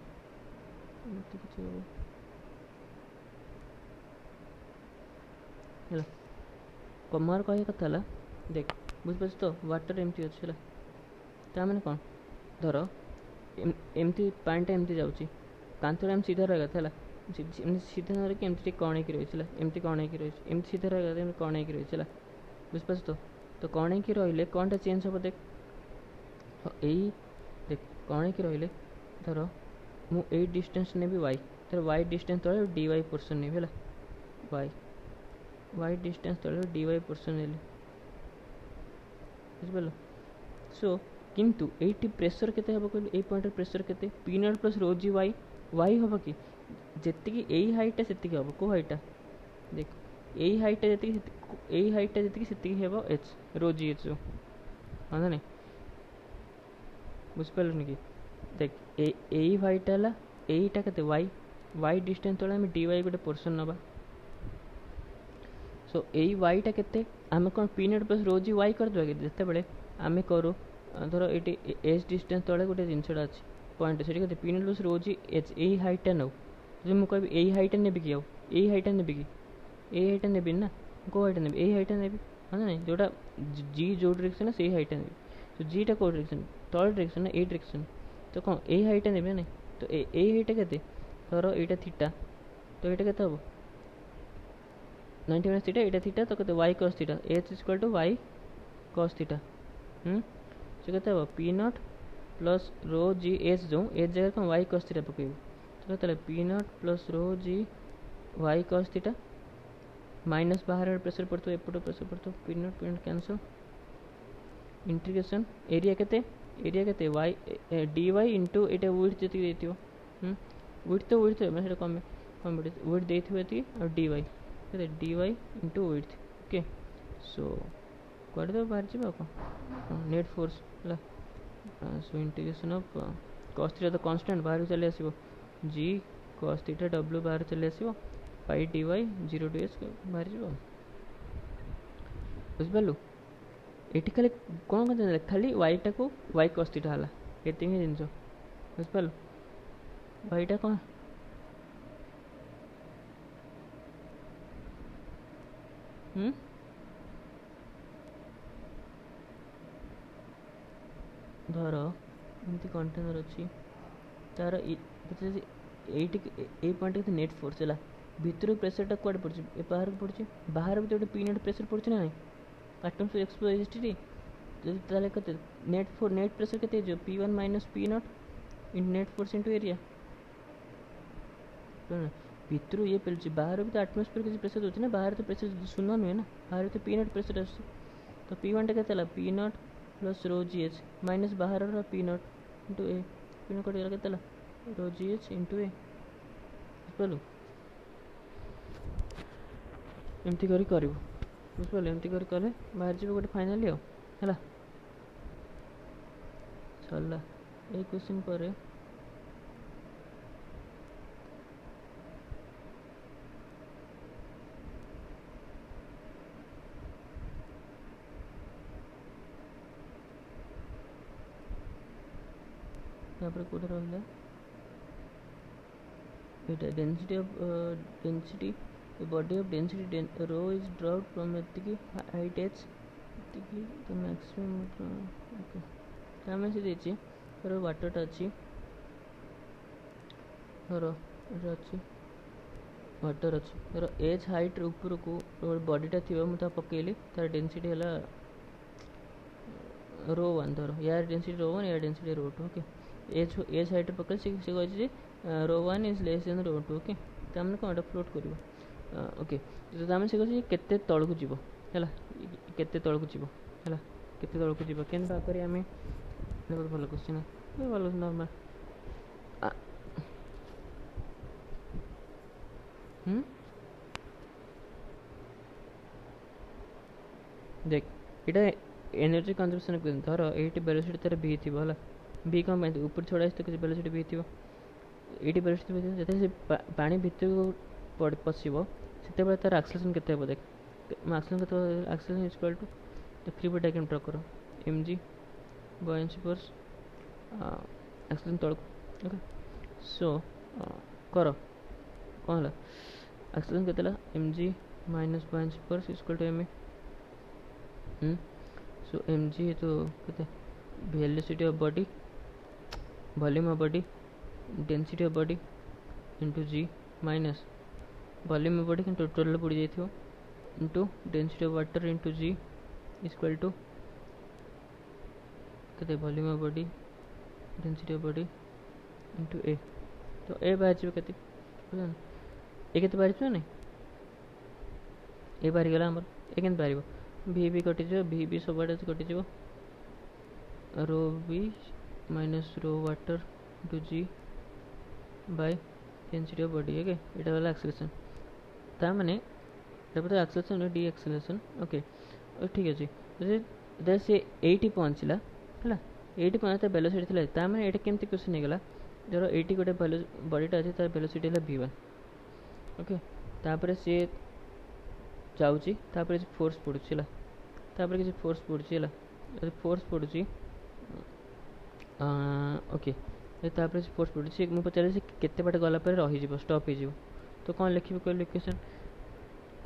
कमार कह कथा देख बुझिपार तो वाटर एमती अच्छे मैंने कौन धर एमती पानीटा एमती जाऊँगी कांतटा एम सीधा रहा था सीधा न रही एमती कण की रही एमती कण की रही एमती सीधा रहा था कण की रही बुझिपार तो कण की रही कौनटा चेंज हम देख यही देख कण की रही धर मुझे डिस्टेंस ने वाई तर वाई डिस्टेंस तले डी वाई पोर्सन ने वाई वाई डिस्टेंस तले डी वाई पोर्सन ने बुझिपार सो किंतु ये प्रेशर केते हम कहल ये पॉइंट प्रेशर केते P not plus rho g y हम कि जी यही हाइटा से हम को हाइटा देख यही हाइट यही हाइट जी से एच रो जी एच जो हाँ ना नहीं बुझिपारे कि देख यही हाइट है यहीटा के वाई वाई डिस्टेंस तले आम डी वाई गोटे पोर्सन नवा सो यही वाईटा के आम कौन P naught plus rho g Y करदे कि जिते बड़े आम करूँ धर ये एच डिस्टेंस तले गोटे जिनसा अच्छी पॉइंट से पी नट प्लस रो जी एच यही हाइटा नौ जो मुझे कह यही हाइटा ने कि यही हाइटा ने कि यही हाइटा ने ना कौ हाइटा ने यही हाइटा ने हाँ ना नहीं जोटा जी जो डायरेक्शन है से हाइटा ने तो जीटा कौ डायरेक्शन तल डायरेक्शन ना ए डायरेक्शन तो कौन यही हाइटा ने नहीं तो यही हाइटा के धर यहाँ थीटा तो यहाँ के हम 90 माइनस थीटा यहाँ थीटा तो कहते y cos theta h equal to y cos theta तो कहते हम P not plus rho ji h जो एच जगह कौन वाई कॉस थीटा पकेबू तो कहते p not plus rho g y cos theta minus बाहर प्रेशर पड़ता एपटे प्रेशर पड़ता p naught cancel integration area के वाई डी वाई इंटू ये विड्थ जी देती विड्थ तो मैं कम कम विड्थ देती और D Y d y into width okay so कौन बाहर जाए नेट फोर्स है so integration of cos theta तो कांस्टेंट बाहर चले आसो जी कॉस थीटा डब्ल्यू बाहर चले आसो पाई डी वाई 0 टू एच बाहर जाओ बुझिपारू ये खाली कौन कौन खाली वाईटा को वाई कॉस थीटा है ये जिन बुझिपारू वाईटा कौन धर एमती कंटेनर अच्छी तार ये पॉइंट के नेट फोर्स है भितर प्रेसरटा कौन पड़ी बाहर पड़ी बाहर भी गोटे पी नेट प्रेसर पड़ी ना एटमॉस्फेयर एक्सपोजिटी कते नेट प्रेसर के P one minus P not in net force into area भितर ये पेलुची बाहर भी तो एटमॉस्फेयर किसी प्रेसर होती ना बाहर तो प्रेसर शून्य नुहे ना बाहर तो पी नॉट प्रेसर आस तो पी वन टा के P not plus rho ji H minus बाहर P not into A P not कटिगला के रो जी एच इंटू ए बुझिपारू एमती कर बुझिपारे एमती कले बाहर जी गोटे फाइनाली है सरला ये क्वेश्चन पर यहाँ पर कौन रहा density of density body of density rho is dropped from एतिकी हाइट एच तो मैक्सिमम ओके आम से देखिए तर वाटरटा अच्छी धर अच्छी वाटर अच्छी धर एच हाइट ऊपर को बॉडीटा थी मुझे पकईली तार डेनसीटी है रो वन धर यार डेनसीटी रो वन यार density rho two okay H height पकड़ से कही rho one is less than rho two okay तो आम कौन फ्लोट कर ओके तो आम से कहे केते तल को जीव है केते तल को जीव है केते तल को जीव केन बाकर आम भल क्वेश्चन भल नॉर्मल देख ये एनर्जी कंजर्वेशन धर ये वेलोसिटी तार बी थी है बी कौन ऊपर छड़ा तो किसी वेलोसिटी बी थी ये वेलोसिटी जो से पानी भितर को पशिब से तार एक्सेलरेशन केते देख एक्सेलरेशन के acceleration is equal to the free body diagram draw करो M G buoyancy force acceleration तल ओके सो कर कौन है एक्सेलरेशन केते M ji minus buoyancy force is equal to M A so M G तो कहते velocity of body volume of body density of body into G minus volume of body total पड़ जाइए into density of water into G equal to कहते volume of body density of body into A तो A बाहर जाए के ए बाहर ना ए बाहरी गला आमर ए के बाहर भी भी कटिज भी सब आड़े कटिज rho B minus rho water into G by density of body okay ये वाला एक्सेलरेशन तार माने तापर एक्सेलरेशन डी एक्सेलरेशन ओके ठीक अच्छे जब सी 80 पहुँचला है 80 पहुँचता वेलोसिटी थी ताने ये केमती क्वेश्चन होगा धर 80 गोटे बडीटा अच्छे तार वेलोसिटी है v1 ओके तापर सी जाऊँगी फोर्स पड़ूला किसी फोर्स पड़ूला फोर्स पड़ू ओके तापर फोर्स पड़ू मुझे पचारे केते बाट गला रही स्टॉप हो तो कौन लिखी कहल इक्वेशन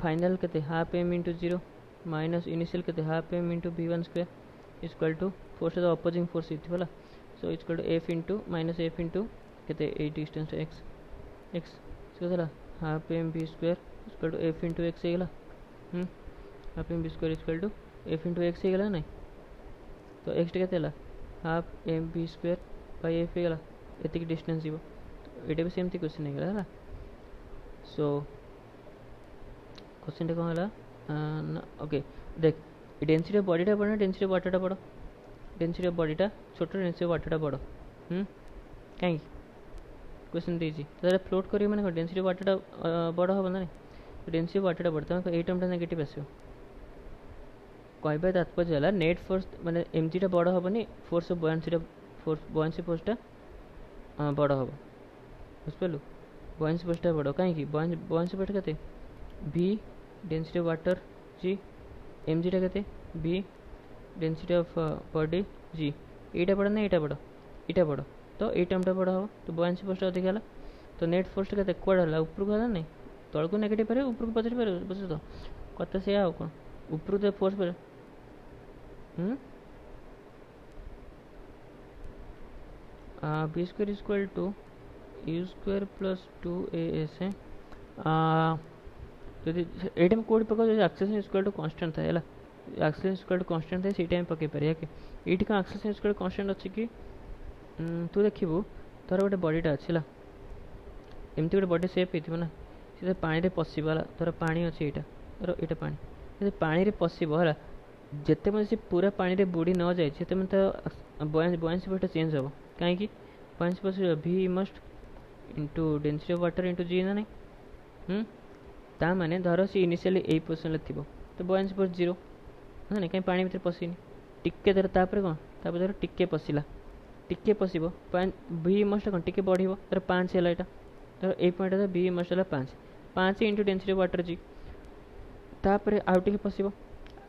फाइनल के half m into 0 minus initial के half m into v1 square equal to force opposing force होता है so equal to f into minus f into के डिस्टेंस एक्स एक्स क्या half m v square equal to f into x होगा half m v square equal to f into x होगा ना तो x के half m v square by f होगा ये distance जीव तो ये भी सेमती क्वेश्चन होगा है सो क्वेश्चन कौन है ओके देख डेनसीटी बॉडीटा बड़ डेनसीटी वाटरटा बड़ डेनसीटी बॉडीटा छोट डेनसीटी वाटरटा बड़ कहीं क्वेश्चन देती तो फ्लोट करेंगे मैंने डेनसीटी वाटरटा बड़ हम ना डेनसीटी वाटरटा बड़ तुम ये टर्मटा नेगेटिव आस कहवा तात्पर्य है नेट फोर्स माने एमजीटा बड़ हेनी फोर्स ऑफ बॉयंसी फोर्सटा बड़ हम बुझिपारू बॉयंसी फोर्सटा बड़ कहीं बॉयंसी फोर्स के v density water g m जीटा के v density of body g एटा बड़ ना एटा बड़ एटा बड़ तो ये टर्मटा बड़ हम तो बॉयंसी फोर्स अधिक है तो नेट फोर्स के कौड़ है उपरको है नहीं तल को नेगेटिव पारे उपरको पॉजिटिव पारे बुझ तो कत से आउ कौन उपरको तो फोर्स पारे v square equal to u square plus 2as है जदि ये कौट पक एक्सेलरेशन इक्वल टू कांस्टेंट था है एक्सेलरेशन इक्वल टू कांस्टेंट था से पकई पारे ये कौन एक्सेलरेशन इक्वल टू कांस्टेंट अच्छी कि तू देखू तोर गोटे बडीटा अच्छी एमती गोटे बडी सेप हो ना सी पानी रे पशिबा तोर पानी अच्छे यहाँ तोर यहाँ पानी पानी रे पशिब है जिते मैं पूरा पानी रे बुड़ी न जाए तो बॉयंसी फोर्स चेंज हम कहीं buoyancy force v must into density of water into g ना नहीं ता माने धर सी इनिशियली यही पोजिशन थी तो बॉयंसी फोर्स 0 है ना कहीं पानी भीतर पशिनी टिके धर तापर कौन तापर धर टिके पशिला टिके पशिब v मस्ट कौन टिके बढ़ धर 5 है यहाँ धर ये पॉइंट v मस्ट है 5 into density of water g तापर आउ टिके पशिब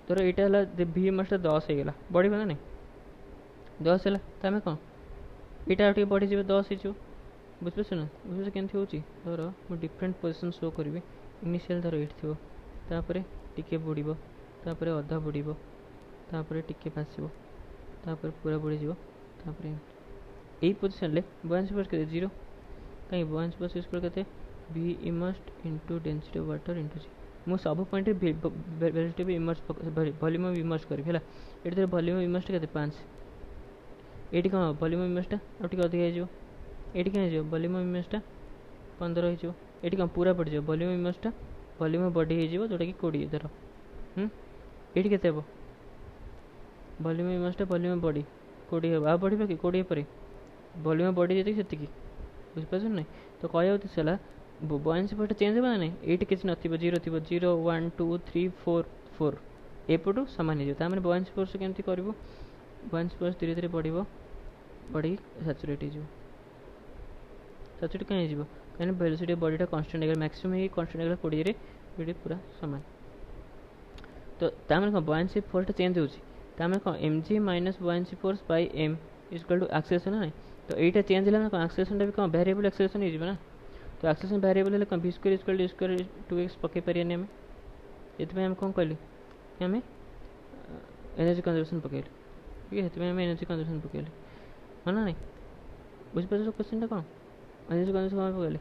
धर यहाँ v मस्ट 10 होगा बढ़ ना नहीं 10 है तो आम कौन यहाँ आउ बढ़ी 10 हो बुझे ना बुझे केमती हो धर मुझे डिफरेंट पोजिशन शो करी इनिशियल धर ये थो तापर टिके बुड़ तापर अधा बुड़ तापर टिके भाषब तापर पूरा बुड़ीज तापर यही पोजिशन बॉयंसी फोर्स के 0 कहीं बॉयंसी फोर्स इक्वल के v immersed into density of water into g मुझे सब point velocity immerse volume immerse करी है ये वॉल्यूम इमर्स के 5 ये कौन वॉल्यूम इमर्सटा आगे अधिक हो ये क्या वॉल्यूम इमर्सटा 15 हो ये कौन पूरा पड़ जाए वॉल्यूम इमर्सटा वॉल्यूम बॉडी हो जोटा कि 20 धर ये के वॉल्यूम इमर्सटा वॉल्यूम बॉडी 20 हम आ बढ़ा कि 20 पर वॉल्यूम बॉडी जी से बुझिपार ना तो कह उद्देश्य बॉयंसी फोर्स चेंज होगा ना ये किसी नथिबो 0 थी 0 1 2 3 4 4 एपटू सामान हो बॉयंसी फोर्स केमती करूँ बॉयंसी फोर्स धीरे धीरे बढ़ बढ़ी सैचुरेट हो सैचुरेट कहीं कहीं वेलोसिटी बॉडीटा कांस्टेंट होगा मैक्सिमम ही कांस्टेंट होगा 20 रे ये पूरा सामान तो तामें कौन बॉयंसी फोर्स चेंज होमें कौन m ji minus buoyancy force by m equal to acceleration ना तो यहाँ चेंज है कौन एक्सेलरेशन भी कौन वेरिएबल एक्सेलरेशन हो तो एक्सेलरेशन वेरिएबल है कौन v square equal to square 2x पकई पारे आम ये आम कौन कहलु आम एनर्जी कंजर्वेशन पकड़ ठीक है ये एनर्जी कंजर्वेशन पकड़ हाँ ना नहीं बुझिपार क्वेश्चन कौन एनर्जी कंजर्वेशन पकड़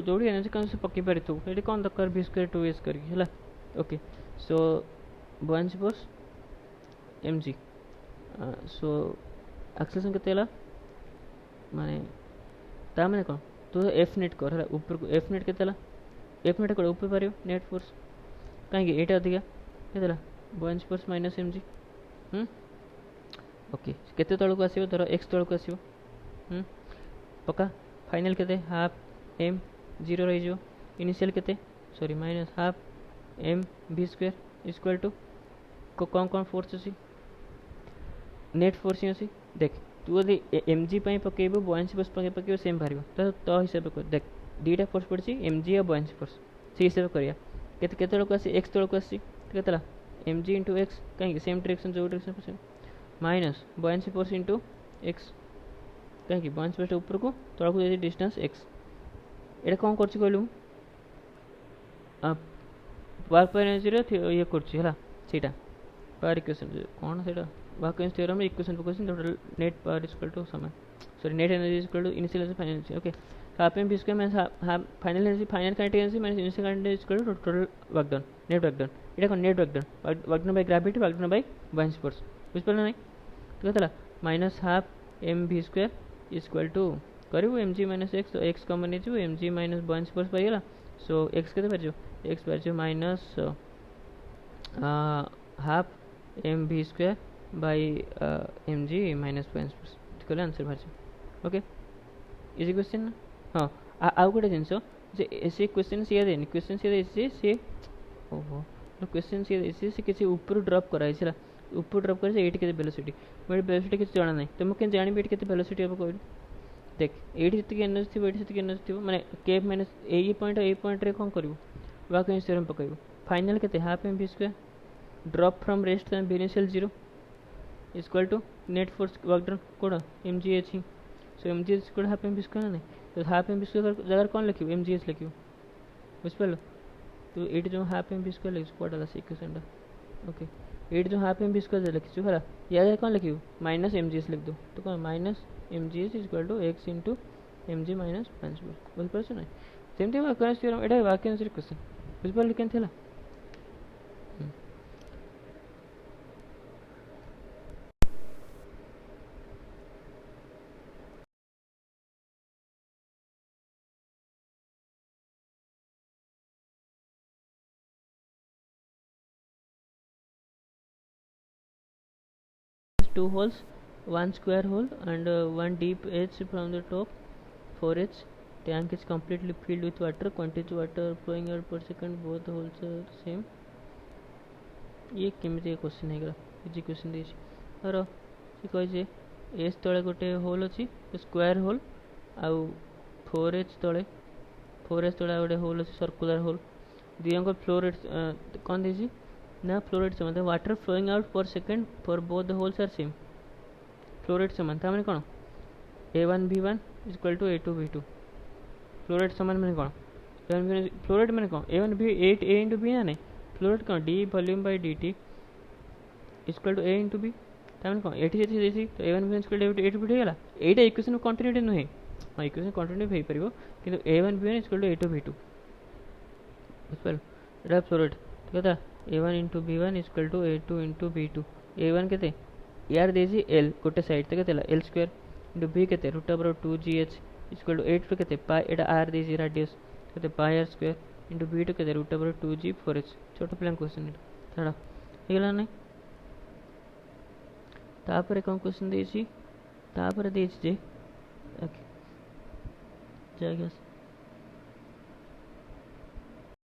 जो एनर्जी कंजर्वेशन पकई पारे तू ये कौन दरकार v स्क्वायर 2s करके okay so buoyancy force mg so acceleration के माने ता माने कौन तो एफ नेट कर है ऊपर को एफ नेट के एफ नेट कर ऊपर पार नेट फोर्स कहीं ये अधिका के buoyancy force minus m g okay केते तलक आसो धर एक्स तलक आसो पक्का फाइनल के हाफ एम 0 रही इनिशियल के सॉरी माइनस हाफ एम भी स्क्वायर इक्वल टू कौन कौन फोर्स अच्छी नेट फोर्स ही अच्छी देख तू यदि एम जी पकेबू बॉयंसी फोर्स पकेबू सेम बाहर तो हिसाब कर देख दुईटा फोर्स पड़ी एम जी और बॉयंसी फोर्स से हिसाब करिया केत आसी एक्स तौक आसी केतला एम जी इंटू एक्स कहीं सेम डायरेक्शन जो direction same minus buoyancy force into x कहीं बॉयंसी फोर्स ऊपर को तौक डिस्टेंस एक्स ये कौन कर कहलु वर्क पर एनर्जी ये करा पावर इक्वेशन कौन से वर्क थ्योरम इक्वेशन पकाउछन total net power equal to समान sorry net energy equal to initial energy final energy okay half m v square minus half final energy final kinetic energy minus initial kinetic energy equal to total work done net work done ये कौन net work done by gravity work done by buoyancy force बुझिपार ना तो कहला minus half m v square equal to करू m जी minus x तो x common हो m जी minus buoyancy force पाइगला सो एक्स के पार एक्स पार minus half m v square by m ji minus buoyancy force कहले आंसर बाहर okay easy question ना हाँ आउ गोटे जिनस से क्वेश्चन सी देनी क्वेश्चन सी ओहो क्वेश्चन सी से किसी ऊपर ड्रॉप कराई ऊपर ड्रॉप कर ये वेलोसिटी मुझे वेलोसिटी किसी जाना ना तो मुझे जानी ये वेलोसिटी हम कहलु देख ये जी एनर्जी थी ये एनर्जी थी मैंने के माइनस ए पॉइंट रे कौन करूँ वर्क थ्योरम पकाइबू फाइनल के half m v square drop from rest initial zero equal to net force work done कौन एम जी एच ही so M g h equal half m v square ना तो half m v square जगह कौन लिखू M g H लिखू बुझिपार तो ये जो हाफ एम बी स्क्वायर लिखु कौटा इक्वेशन ओके ये जो हाफ एम बी स्क्वायर लिखी है या जगह कौन लिखू माइनस एम जी एच लिख दो तो कौन minus m g h equal to x into m ji minus buoyancy force बुझिपार ना सेमती वाक्यांश थ्योरम एटा वाक्यांश क्वेश्चन बुझिपार केमती है two holes one square hole and one deep edge from the top 4h tank is completely filled with water quantity water flowing out per second both holes are same ये केमिति question है easy question देछि तर से कहि S तले गोटे hole अछि स्क्वायर होल आउ 4h तले गोटे होल अछि सर्कुलर होल दियंको फ्लो रेट कौन देछि ना फ्लो रेट समान water flowing out per second for both the holes are same flow rate समान मैंने कौन A1 equal to A2 V2 flow rate समान मैंने कौन फ्लो रेट मैंने कौन A इंटू बी ना नहीं फ्लो रेट कौन d volume by d t equal to A into B मैंने कौन एटी देसी तो A1 B1 equal to A2 V2 यहाँ इक्वेशन कंटिन्यूटी नुहे हाँ इक्वेशन कंटिन्यूटी हो पार कि A1 B1 equal to A2 V2 बुझिपार Etah flow rate कहता A1 into B1 equal to A2 into B2 A1 के यार देसी L गोटे साइड तक के L स्क्वायर इंटू B के root over 2GH equal to A2 के पाई एटा R देसी रेडियस के पाई R स्क्वायर इंटू B2 के रूट ओवर 2G 4H छोट पिला क्वेश्चन छाड़ होगला ना तापर कौन क्वेश्चन देछि तापर देछि जे ओके जय